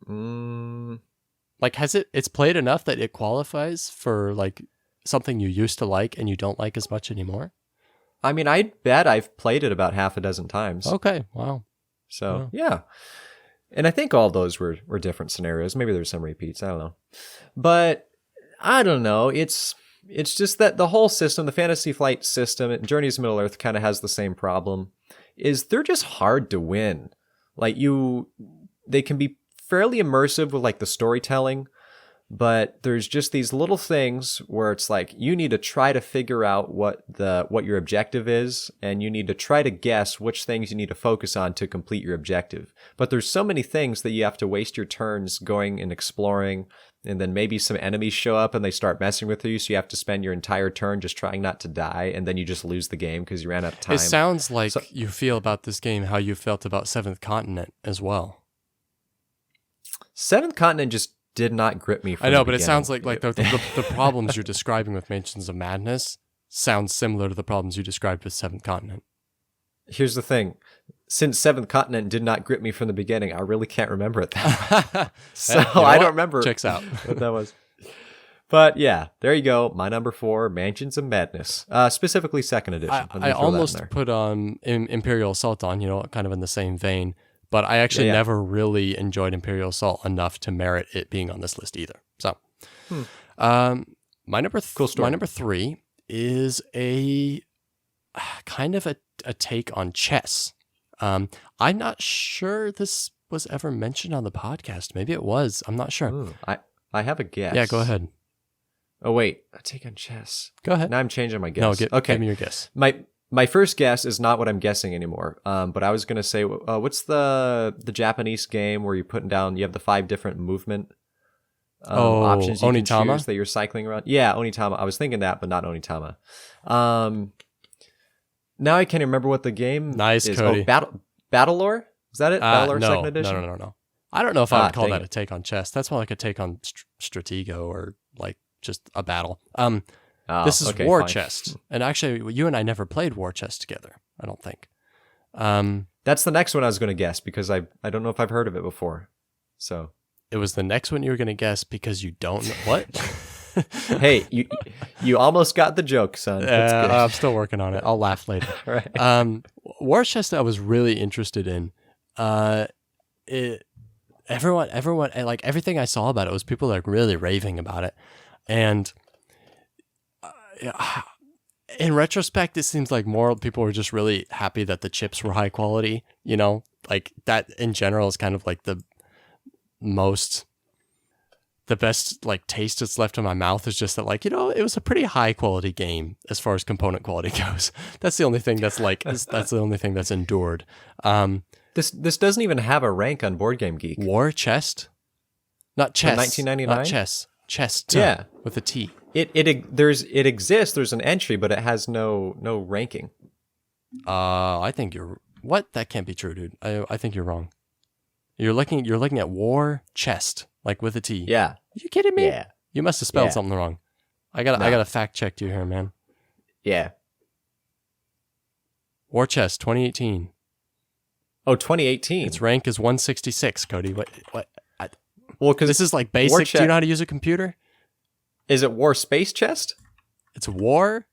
Speaker 2: Like, has it's played enough that it qualifies for like something you used to like and you don't like as much anymore?
Speaker 1: I mean, I bet I've played it about half a dozen times.
Speaker 2: Okay, wow.
Speaker 1: So, yeah. And I think all those were different scenarios. Maybe there's some repeats. I don't know. But I don't know. It's just that the whole system, the Fantasy Flight system, and Journeys to Middle Earth kind of has the same problem, is they're just hard to win. Like they can be fairly immersive with like the storytelling, but there's just these little things where it's like you need to try to figure out what your objective is, and you need to try to guess which things you need to focus on to complete your objective. But there's so many things that you have to waste your turns going and exploring, and then maybe some enemies show up and they start messing with you, so you have to spend your entire turn just trying not to die, and then you just lose the game because you ran out of time.
Speaker 2: It sounds like you feel about this game how you felt about Seventh Continent as well.
Speaker 1: Seventh Continent just did not grip me.
Speaker 2: I know, but it sounds like the problems you're describing with Mansions of Madness sounds similar to the problems you described with Seventh Continent.
Speaker 1: Here's the thing. Since Seventh Continent did not grip me from the beginning, I really can't remember it that well. So
Speaker 2: you know
Speaker 1: I
Speaker 2: what?
Speaker 1: don't remember
Speaker 2: Checks out.
Speaker 1: what that was. But yeah, there you go. My number 4, Mansions of Madness. Specifically 2nd edition.
Speaker 2: I almost put Imperial Assault on, kind of in the same vein. But I actually never really enjoyed Imperial Assault enough to merit it being on this list either. So, my number
Speaker 1: cool story.
Speaker 2: My number 3 is a kind of a take on chess. I'm not sure this was ever mentioned on the podcast. Maybe it was. I'm not sure.
Speaker 1: Ooh, I have a guess.
Speaker 2: Yeah, go ahead.
Speaker 1: Oh wait, a take on chess.
Speaker 2: Go ahead.
Speaker 1: Now I'm changing my guess.
Speaker 2: No, give me your guess.
Speaker 1: My first guess is not what I'm guessing anymore. But I was gonna say, what's the Japanese game where you have the 5 different movement options you can choose that you're cycling around? Yeah, Onitama. I was thinking that, but not Onitama. Now I can't remember what the game
Speaker 2: nice,
Speaker 1: is.
Speaker 2: Cody.
Speaker 1: Oh, Battlelore? Is that it? Battlelore
Speaker 2: no,
Speaker 1: 2nd edition?
Speaker 2: No. I don't know if I would call that
Speaker 1: it.
Speaker 2: a take on chess. That's more like a take on Stratego or like just a battle. This is War Chest. And actually, you and I never played War Chest together, I don't think.
Speaker 1: That's the next one I was going to guess because I don't know if I've heard of it before. So
Speaker 2: it was the next one you were going to guess because you don't know what?
Speaker 1: Hey, you almost got the joke, son. That's good.
Speaker 2: I'm still working on it. I'll laugh later.
Speaker 1: Right.
Speaker 2: War Chest I was really interested in. Everyone, like everything I saw about it was people like really raving about it. And in retrospect, it seems like more people were just really happy that the chips were high quality, like that in general is kind of like the best like taste that's left in my mouth is just that, like, it was a pretty high quality game as far as component quality goes. That's the only thing that's that's the only thing that's endured.
Speaker 1: This doesn't even have a rank on Board Game Geek.
Speaker 2: War chest, not chess,
Speaker 1: 1999,
Speaker 2: not chess, chest.
Speaker 1: Yeah,
Speaker 2: with a T.
Speaker 1: It exists. There's an entry, but it has no ranking.
Speaker 2: I think that can't be true, dude. I think you're wrong. You're looking at war chest, like with a T.
Speaker 1: Yeah.
Speaker 2: Are you kidding me?
Speaker 1: Yeah.
Speaker 2: You must have spelled something wrong. I gotta fact check you here, man.
Speaker 1: Yeah.
Speaker 2: War chest 2018.
Speaker 1: Oh, 2018.
Speaker 2: Its rank is 166, Cody. What?
Speaker 1: Well, because
Speaker 2: this is like basic. Do you know how to use a computer?
Speaker 1: Is it War Space Chest?
Speaker 2: It's war.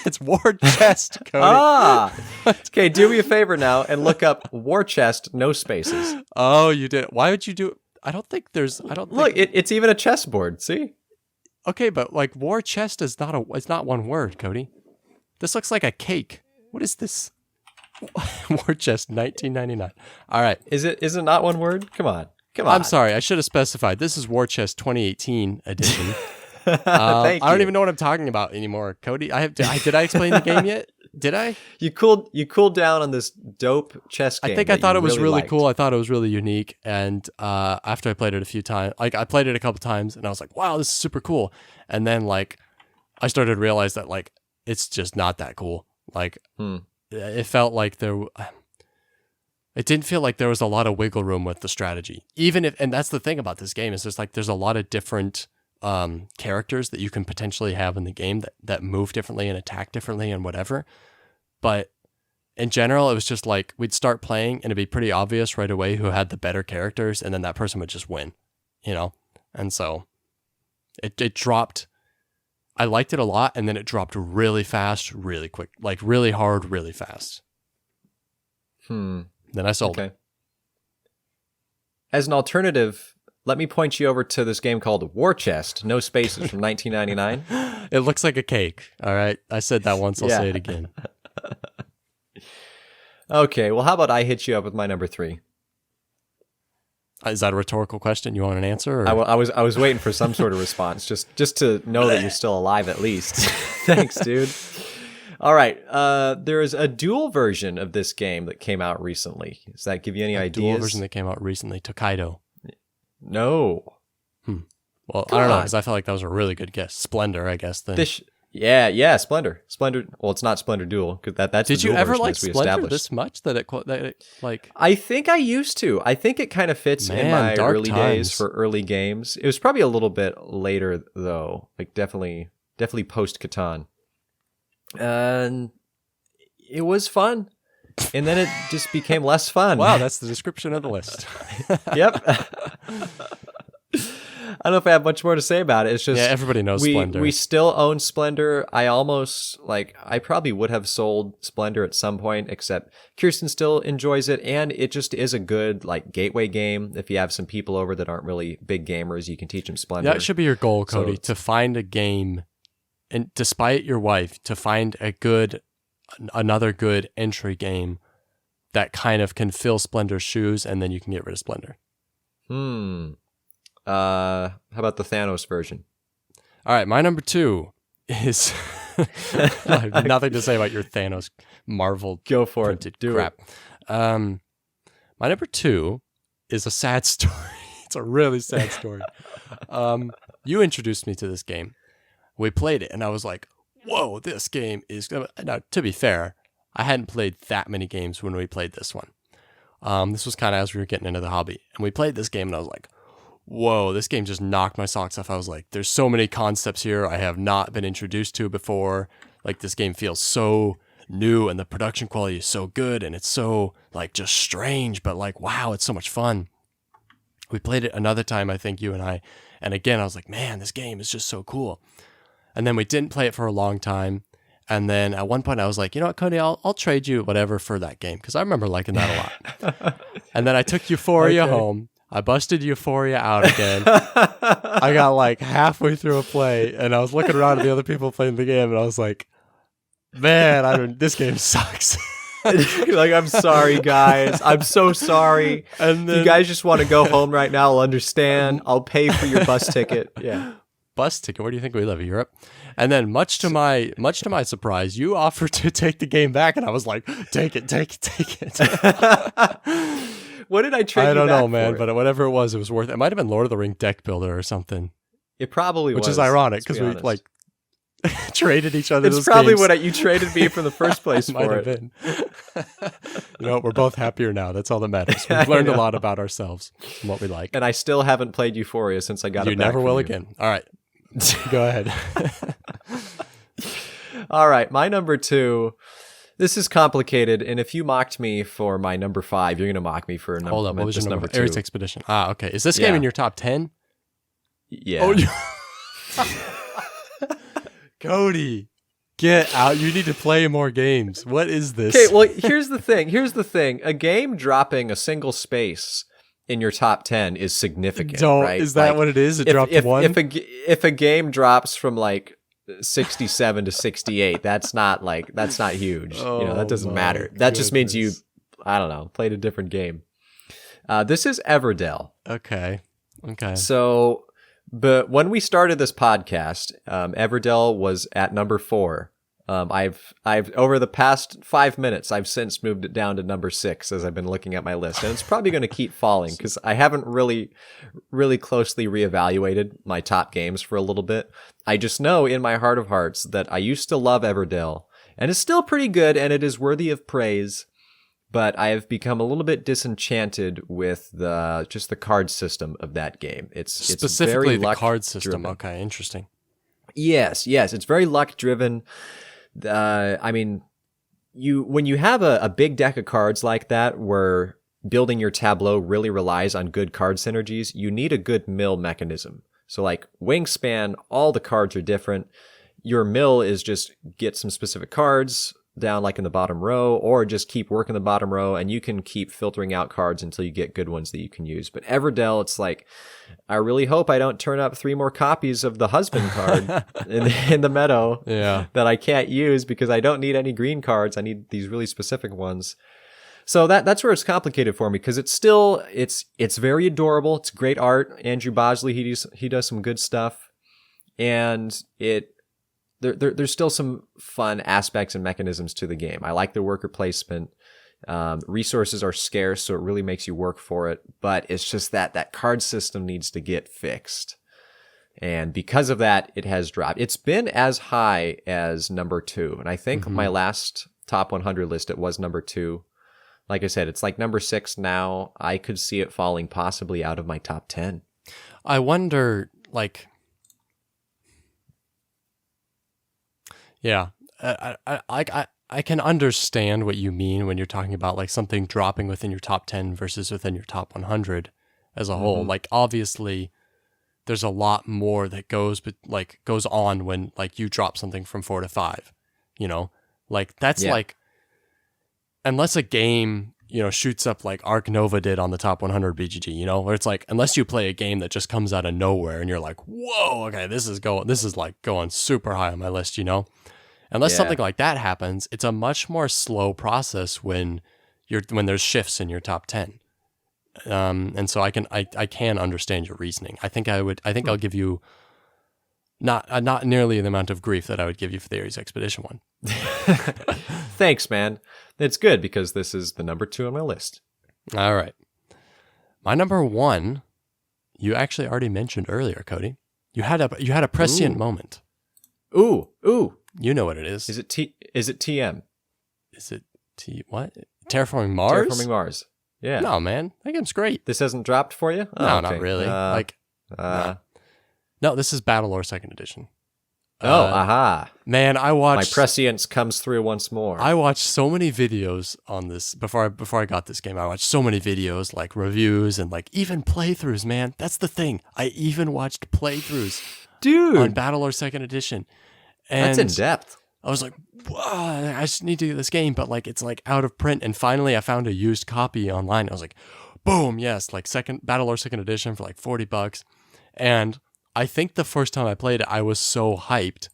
Speaker 2: It's war chest, Cody.
Speaker 1: Ah. Okay, do me a favor now and look up War Chest, no spaces.
Speaker 2: Oh, you did. Why would you do it?
Speaker 1: Look, it's even a chessboard. See?
Speaker 2: Okay, but like war chest is it's not one word, Cody. This looks like a cake. What is this? War chest 1999. All right.
Speaker 1: Is it not one word? Come on.
Speaker 2: I'm sorry. I should have specified. This is War Chest 2018 edition.
Speaker 1: Thank you.
Speaker 2: I don't even know what I'm talking about anymore, Cody. Did I explain the game yet? Did I?
Speaker 1: You cooled down on this dope chess game.
Speaker 2: I thought it was really
Speaker 1: liked.
Speaker 2: cool. I thought it was really unique. And after I played it a few times, like I played it a couple times, and I was like, "Wow, this is super cool." And then like I started to realize that like it's just not that cool. Like it felt like it didn't feel like there was a lot of wiggle room with the strategy. And that's the thing about this game is there's a lot of different characters that you can potentially have in the game that move differently and attack differently and whatever. But in general, it was just like we'd start playing and it'd be pretty obvious right away who had the better characters, and then that person would just win, And so it dropped. I liked it a lot, and then it dropped really fast, really quick, like really hard, really fast. Then I sold it.
Speaker 1: As an alternative, let me point you over to this game called War Chest, no spaces, from 1999.
Speaker 2: It looks like a cake. All right. I said that once. I'll say it again.
Speaker 1: Okay. Well, how about I hit you up with my number 3?
Speaker 2: Is that a rhetorical question? You want an answer? Or?
Speaker 1: I was waiting for some sort of response, just to know that you're still alive at least. Thanks, dude. All right. There is a dual version of this game that came out recently. Does that give you any ideas?
Speaker 2: Dual version that came out recently. Tokaido.
Speaker 1: No.
Speaker 2: Well, I don't know, because I felt like that was a really good guess. Splendor, I guess. Then.
Speaker 1: Yeah, Splendor. Well, it's not Splendor Dual, because that's
Speaker 2: Did
Speaker 1: the
Speaker 2: you
Speaker 1: dual
Speaker 2: ever
Speaker 1: version
Speaker 2: like
Speaker 1: as we
Speaker 2: Splendor
Speaker 1: established.
Speaker 2: this much that it like?
Speaker 1: I think I used to. I think it kind of fits in my early days for early games. It was probably a little bit later though, like definitely post Catan. And it was fun. And then it just became less fun.
Speaker 2: Wow, that's the description of the list.
Speaker 1: Yep. I don't know if I have much more to say about it. It's just
Speaker 2: everybody knows Splendor.
Speaker 1: We still own Splendor. I probably would have sold Splendor at some point, except Kirsten still enjoys it, and it just is a good like gateway game. If you have some people over that aren't really big gamers, you can teach them Splendor.
Speaker 2: That should be your goal, Cody, to find a game, and despite your wife, to find another good entry game that kind of can fill Splendor's shoes, and then you can get rid of Splendor.
Speaker 1: How about the Thanos version?
Speaker 2: All right, my number 2 is I have nothing to say about your Thanos Marvel
Speaker 1: Go for
Speaker 2: printed
Speaker 1: it. Do
Speaker 2: crap.
Speaker 1: it.
Speaker 2: My number 2 is a sad story. It's a really sad story. You introduced me to this game. We played it, and I was like, "Whoa, this game is." Now, to be fair, I hadn't played that many games when we played this one. This was kind of as we were getting into the hobby, and we played this game, and I was like, whoa, this game just knocked my socks off. I was like, there's so many concepts here I have not been introduced to before. Like, this game feels so new, and the production quality is so good, and it's so, like, just strange, but, like, wow, it's so much fun. We played it another time, I think, you and I, and again, I was like, man, this game is just so cool. And then we didn't play it for a long time, and then at one point I was like, you know what, Cody, I'll trade you whatever for that game, because I remember liking that a lot. And then I took Euphoria home. I busted Euphoria out again. I got like halfway through a play, and I was looking around at the other people playing the game, and I was like, man, this game sucks.
Speaker 1: Like, I'm sorry, guys. I'm so sorry.
Speaker 2: And then,
Speaker 1: if you guys just want to go home right now, I'll understand. I'll pay for your bus ticket. Yeah.
Speaker 2: Bus ticket? Where do you think we live? Europe? And then, much to my surprise, you offered to take the game back, and I was like, take it.
Speaker 1: What did I trade?
Speaker 2: I don't know, man,
Speaker 1: for?
Speaker 2: but whatever it was worth it. It might have been Lord of the Ring deck builder or something.
Speaker 1: It probably was.
Speaker 2: Which is ironic because we like traded each other.
Speaker 1: It's probably games. What you traded me from the first place for.
Speaker 2: Might have been. You know, we're both happier now. That's all that matters. We've learned a lot about ourselves and what we like.
Speaker 1: And I still haven't played Euphoria since I got it back.
Speaker 2: You never will again. All right. Go ahead.
Speaker 1: All right. My number 2. This is complicated, and if you mocked me for my number 5, you're going to mock me for
Speaker 2: Hold up, what was your number 2? Ares Expedition. Okay. Is this
Speaker 1: Yeah.
Speaker 2: game in your top 10?
Speaker 1: Yeah.
Speaker 2: Oh, Cody, get out. You need to play more games. What is this?
Speaker 1: Okay, well, here's the thing. A game dropping a single space in your top 10 is significant, right?
Speaker 2: Is that what it is? It dropped one?
Speaker 1: If a game drops from like 67 to 68, that's not huge. That doesn't matter. That just means you, I don't know, played a different game. This is Everdell.
Speaker 2: Okay.
Speaker 1: So, but when we started this podcast, Everdell was at number 4. I've over the past 5 minutes, I've since moved it down to number 6 as I've been looking at my list, and it's probably going to keep falling because I haven't really closely reevaluated my top games for a little bit. I just know in my heart of hearts that I used to love Everdell, and it's still pretty good, and it is worthy of praise. But I have become a little bit disenchanted with the card system of that game. It's
Speaker 2: specifically
Speaker 1: very
Speaker 2: the card system.
Speaker 1: Driven.
Speaker 2: Okay, interesting.
Speaker 1: Yes, it's very luck driven. I mean, when you have a big deck of cards like that, where building your tableau really relies on good card synergies, you need a good mill mechanism. So like Wingspan, all the cards are different. Your mill is just get some specific cards down like in the bottom row, or just keep working the bottom row, and you can keep filtering out cards until you get good ones that you can use. But Everdell, it's like, I really hope I don't turn up 3 more copies of the husband card in the meadow that I can't use because I don't need any green cards. I need these really specific ones. So that's where it's complicated for me, because it's very adorable. It's great art. Andrew Bosley, he does some good stuff, and there's still some fun aspects and mechanisms to the game. I like the worker placement. Resources are scarce, so it really makes you work for it. But it's just that card system needs to get fixed. And because of that, it has dropped. It's been as high as number 2. And I think my last top 100 list, it was number 2. Like I said, it's like number 6 now. I could see it falling possibly out of my top 10.
Speaker 2: I wonder, like... Yeah, I can understand what you mean when you're talking about like something dropping within your top 10 versus within your top 100 as a whole. Like obviously, there's a lot more that goes on when like you drop something from 4 to 5. You know, like that's like, unless a game shoots up like Arc Nova did on the top 100 BGG, where it's like, unless you play a game that just comes out of nowhere and you're like, whoa, okay, this is like going super high on my list, Unless something like that happens, it's a much more slow process when there's shifts in your top 10. And so I can understand your reasoning. I think I'll give you not nearly the amount of grief that I would give you for the Ares Expedition one.
Speaker 1: Thanks, man. It's good because this is the number 2 on my list.
Speaker 2: All right. My number 1, you actually already mentioned earlier, Cody. You had a prescient moment.
Speaker 1: Ooh.
Speaker 2: You know what it is.
Speaker 1: Is it TM?
Speaker 2: Is it what? Terraforming Mars?
Speaker 1: Terraforming Mars. Yeah.
Speaker 2: No, man. That game's great.
Speaker 1: This hasn't dropped for you?
Speaker 2: No, not really. No, this is Battlelore 2nd Edition. Man, I watched...
Speaker 1: My prescience comes through once more.
Speaker 2: I watched so many videos on this before I got this game. I watched so many videos, like reviews and like even playthroughs, man. That's the thing. I even watched playthroughs.
Speaker 1: Dude.
Speaker 2: On Battlelore 2nd Edition. And
Speaker 1: that's in depth.
Speaker 2: I was like, wow, I just need to get this game, but like it's like out of print. And finally I found a used copy online. I was like, boom, yes, like Battlelore 2nd Edition for like $40. And I think the first time I played it, I was so hyped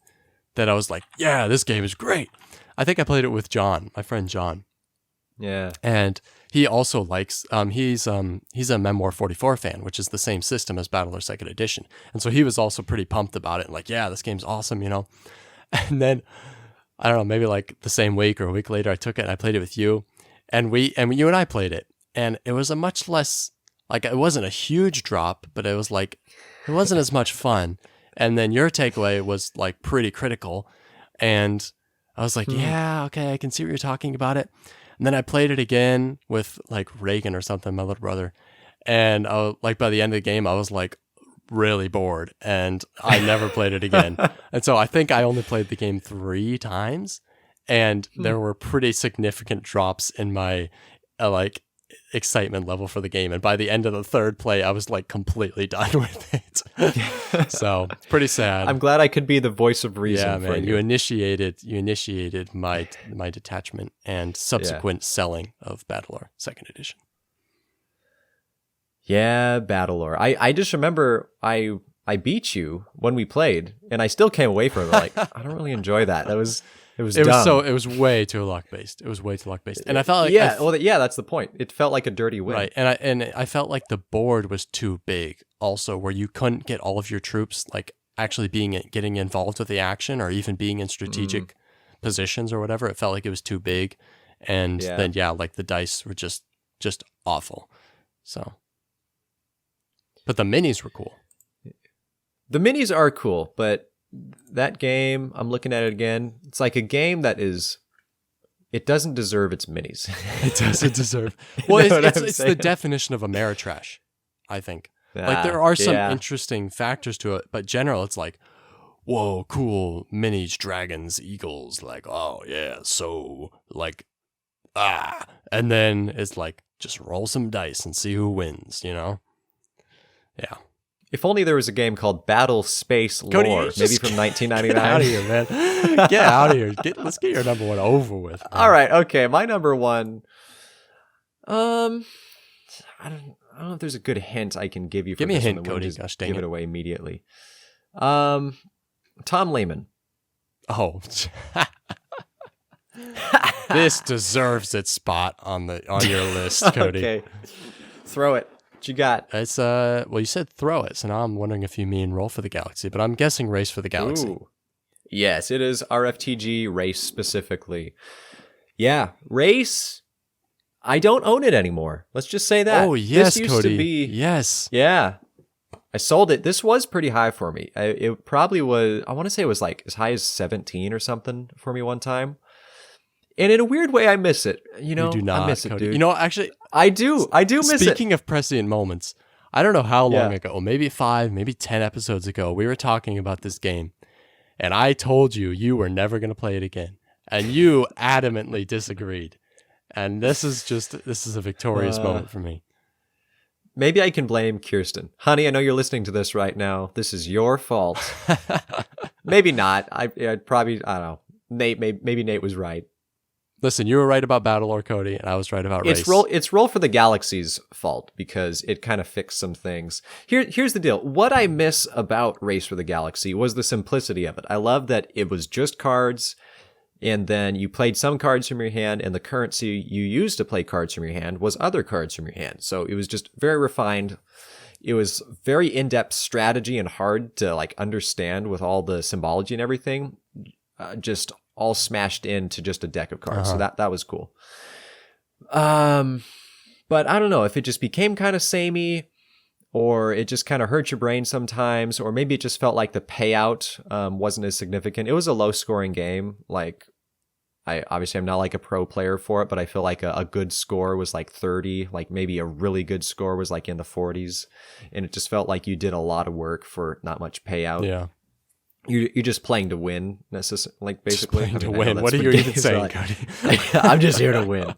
Speaker 2: that I was like, yeah, this game is great. I think I played it with John, my friend John.
Speaker 1: Yeah.
Speaker 2: And he also likes, he's a Memoir 44 fan, which is the same system as Battlelore 2nd Edition. And so he was also pretty pumped about it and like, yeah, this game's awesome, you know? And then, I don't know, maybe like the same week or a week later, I took it and I played it with you. And you and I played it. And it was a much less, like, it wasn't a huge drop, but it was like, it wasn't as much fun. And then your takeaway was like pretty critical. And I was like, yeah, okay, I can see what you're talking about it. And then I played it again with like Reagan or something, my little brother. And like by the end of the game, I was like really bored and I never played it again. And so I think I only played the game 3 times and there were pretty significant drops in my like excitement level for the game. And by the end of the 3rd play, I was like completely done with it. So it's pretty sad.
Speaker 1: I'm glad I could be the voice of reason for
Speaker 2: man,
Speaker 1: you.
Speaker 2: you initiated my detachment and subsequent selling of Battlelore 2nd Edition.
Speaker 1: Yeah, Battlelore. I just remember I beat you when we played, and I still came away from it like, I don't really enjoy that. It was dumb.
Speaker 2: It was way too luck based. And I felt like
Speaker 1: that's the point. It felt like a dirty win.
Speaker 2: Right. And I felt like the board was too big also, where you couldn't get all of your troops like actually getting involved with the action or even being in strategic positions or whatever. It felt like it was too big. And then like the dice were just awful. So, but the minis were cool.
Speaker 1: The minis are cool, but that game, I'm looking at it again. It's like a game that it doesn't deserve its minis.
Speaker 2: It doesn't deserve. Well, it's the definition of Ameritrash, I think. Like there are some interesting factors to it, but general, it's like, whoa, cool minis, dragons, eagles, like, oh yeah, so like, and then it's like, just roll some dice and see who wins, you know? Yeah.
Speaker 1: If only there was a game called Battle Space Lore,
Speaker 2: Cody,
Speaker 1: maybe from 1999.
Speaker 2: Get out of here, man. Get out of here. Let's get your number 1 over with. Man.
Speaker 1: All right, okay. My number 1. I don't know if there's a good hint I can give you.
Speaker 2: Give me a hint, Cody.
Speaker 1: Gosh, dang it. Give it away immediately. Tom Lehman.
Speaker 2: Oh. This deserves its spot on your list, Cody.
Speaker 1: Okay. Throw it. What you got?
Speaker 2: It's well, you said throw it, so now I'm wondering if you mean Roll for the Galaxy, but I'm guessing Race for the Galaxy.
Speaker 1: Ooh. Yes, it is RFTG Race specifically. Yeah, Race. I don't own it anymore. Let's just say that.
Speaker 2: Oh yes,
Speaker 1: this used
Speaker 2: Cody.
Speaker 1: To be,
Speaker 2: yes.
Speaker 1: Yeah. I sold it. This was pretty high for me. It probably was. I want to say it was like as high as 17 or something for me one time. And in a weird way, I miss it. You know,
Speaker 2: you do not,
Speaker 1: I miss
Speaker 2: Cody.
Speaker 1: it, dude.
Speaker 2: You know, actually,
Speaker 1: I do miss it.
Speaker 2: Speaking of prescient moments, I don't know how long ago, maybe 5, maybe 10 episodes ago, we were talking about this game, and I told you were never going to play it again, and you adamantly disagreed. And this is a victorious moment for me.
Speaker 1: Maybe I can blame Kirsten. Honey, I know you're listening to this right now. This is your fault. Maybe not. I don't know. Maybe Nate was right.
Speaker 2: Listen, you were right about Battlelore, Cody, and I was right about Race.
Speaker 1: It's Roll for the Galaxy's fault because it kind of fixed some things. Here's the deal. What I miss about Race for the Galaxy was the simplicity of it. I love that it was just cards, and then you played some cards from your hand, and the currency you used to play cards from your hand was other cards from your hand. So it was just very refined. It was very in-depth strategy and hard to like understand with all the symbology and everything. Just all smashed into just a deck of cards. So that was cool. But I don't know if it just became kind of samey or it just kind of hurt your brain sometimes, or maybe it just felt like the payout wasn't as significant. It was a low scoring game. Like I'm not like a pro player for it, but I feel like a good score was like 30, like maybe a really good score was like in the 40s. And it just felt like you did a lot of work for not much payout.
Speaker 2: Yeah.
Speaker 1: You're just playing to win, like basically.
Speaker 2: Just playing to win. What are you even saying, Cody?
Speaker 1: I'm just here to win.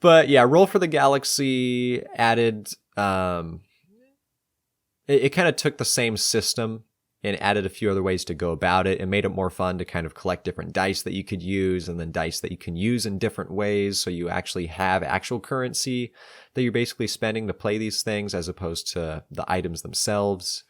Speaker 1: But yeah, Roll for the Galaxy added. It kind of took the same system and added a few other ways to go about it and made it more fun to kind of collect different dice that you could use and then dice that you can use in different ways. So you actually have actual currency that you're basically spending to play these things as opposed to the items themselves.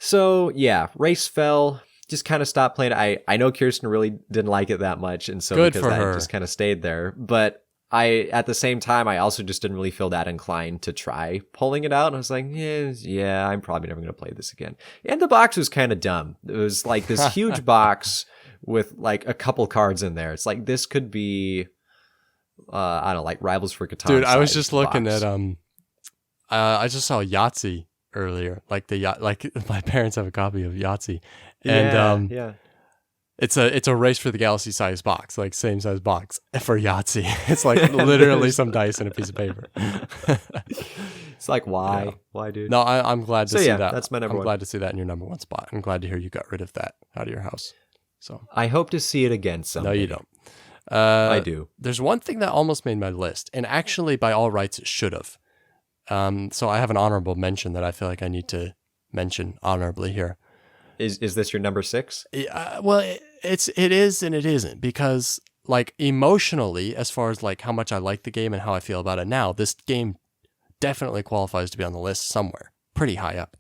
Speaker 1: So yeah, Race fell, just kind of stopped playing. I know Kirsten really didn't like it that much. And so
Speaker 2: Good
Speaker 1: because
Speaker 2: for
Speaker 1: that
Speaker 2: her.
Speaker 1: just kind of stayed there. But at the same time, I also just didn't really feel that inclined to try pulling it out. And I was like, yeah, I'm probably never going to play this again. And the box was kind of dumb. It was like this huge box with like a couple cards in there. It's like, this could be, I don't know, like Rivals for Catan.
Speaker 2: Dude, I was just looking at, I just saw Yahtzee earlier. Like my parents have a copy of Yahtzee. And,
Speaker 1: yeah.
Speaker 2: It's a Race for the Galaxy size box, like same size box for Yahtzee. It's like literally some dice and a piece of paper.
Speaker 1: It's like, why?
Speaker 2: Yeah.
Speaker 1: Why, dude?
Speaker 2: No, I'm glad to see that.
Speaker 1: That's my number one.
Speaker 2: I'm glad to see that in your number one spot. I'm glad to hear you got rid of that out of your house. So
Speaker 1: I hope to see it again someday.
Speaker 2: No, you don't.
Speaker 1: I do.
Speaker 2: There's one thing that almost made my list, and actually by all rights it should have. So I have an honorable mention that I feel like I need to mention honorably here.
Speaker 1: Is this your number 6?
Speaker 2: Well, it is and it isn't, because like emotionally, as far as like how much I like the game and how I feel about it now, this game definitely qualifies to be on the list somewhere pretty high up.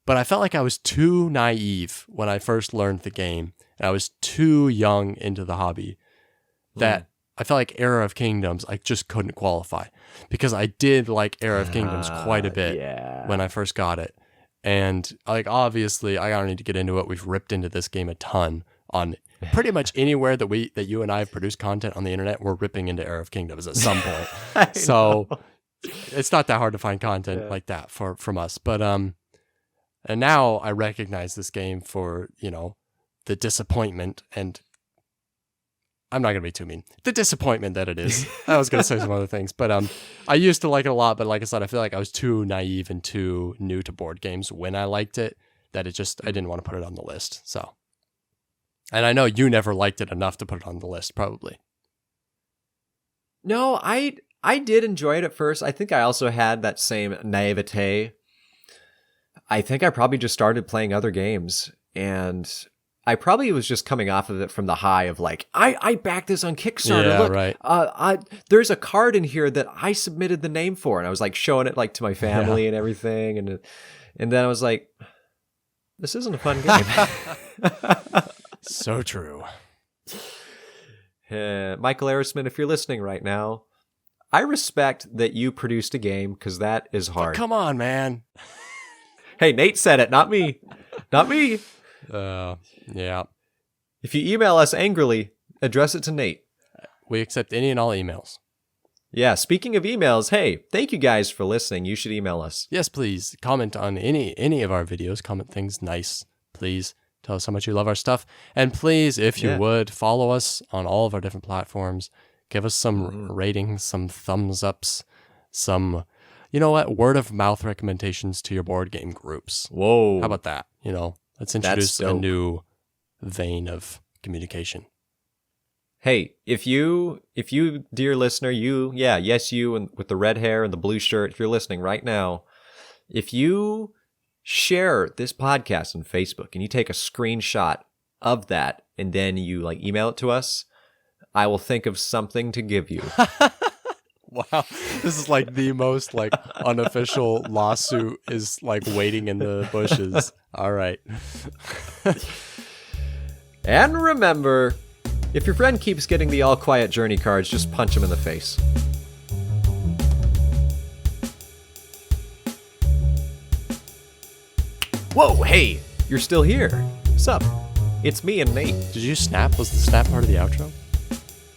Speaker 2: But I felt like I was too naive when I first learned the game, and I was too young into the hobby that I felt like Era of Kingdoms I just couldn't qualify, because I did like Era of Kingdoms quite a bit when I first got it. And like, obviously, I don't need to get into it. We've ripped into this game a ton on pretty much anywhere that you and I have produced content on the internet. We're ripping into Era of Kingdoms at some point. So it's not that hard to find content like that from us. But and now I recognize this game for, you know, the disappointment, and I'm not going to be too mean. The disappointment that it is. I was going to say some other things, but I used to like it a lot, but like I said, I feel like I was too naive and too new to board games when I liked it, that I didn't want to put it on the list. So, and I know you never liked it enough to put it on the list, probably.
Speaker 1: No, I did enjoy it at first. I think I also had that same naivete. I think I probably just started playing other games, and I probably was just coming off of it from the high of like, I backed this on Kickstarter.
Speaker 2: Yeah,
Speaker 1: Look,
Speaker 2: right.
Speaker 1: There's a card in here that I submitted the name for, and I was like showing it like to my family and everything, and then I was like, this isn't a fun game.
Speaker 2: So true.
Speaker 1: Michael Arisman, if you're listening right now, I respect that you produced a game, because that is hard.
Speaker 2: But come on, man.
Speaker 1: Hey, Nate said it, not me. Not me.
Speaker 2: Yeah.
Speaker 1: If you email us angrily, address it to Nate.
Speaker 2: We accept any and all emails.
Speaker 1: Yeah, speaking of emails, hey, thank you guys for listening. You should email us.
Speaker 2: Yes, please. Comment on any of our videos. Comment things nice, please. Tell us how much you love our stuff. And please, if you would, follow us on all of our different platforms. Give us some ratings, some thumbs ups, some, you know what, word of mouth recommendations to your board game groups.
Speaker 1: Whoa.
Speaker 2: How about that? You know, let's introduce a new vein of communication.
Speaker 1: Hey, if you, dear listener, you and with the red hair and the blue shirt, if you're listening right now, if you share this podcast on Facebook and you take a screenshot of that and then you like email it to us, I will think of something to give you.
Speaker 2: Wow, this is like the most like unofficial lawsuit is like waiting in the bushes. All right.
Speaker 1: And remember, if your friend keeps getting the All Quiet Journey cards, just punch him in the face. Whoa, hey, you're still here. Sup? It's me and Nate.
Speaker 2: Did you snap? Was the snap part of the outro?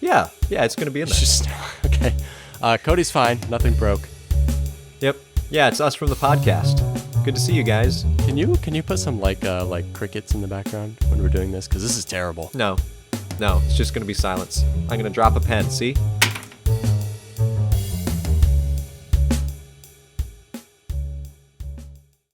Speaker 1: Yeah, it's going to be in there.
Speaker 2: Okay. Cody's fine. Nothing broke.
Speaker 1: Yep. Yeah, it's us from the podcast. Good to see you guys.
Speaker 2: Can you put some like crickets in the background when we're doing this? Because this is terrible.
Speaker 1: No, it's just going to be silence. I'm going to drop a pen, see?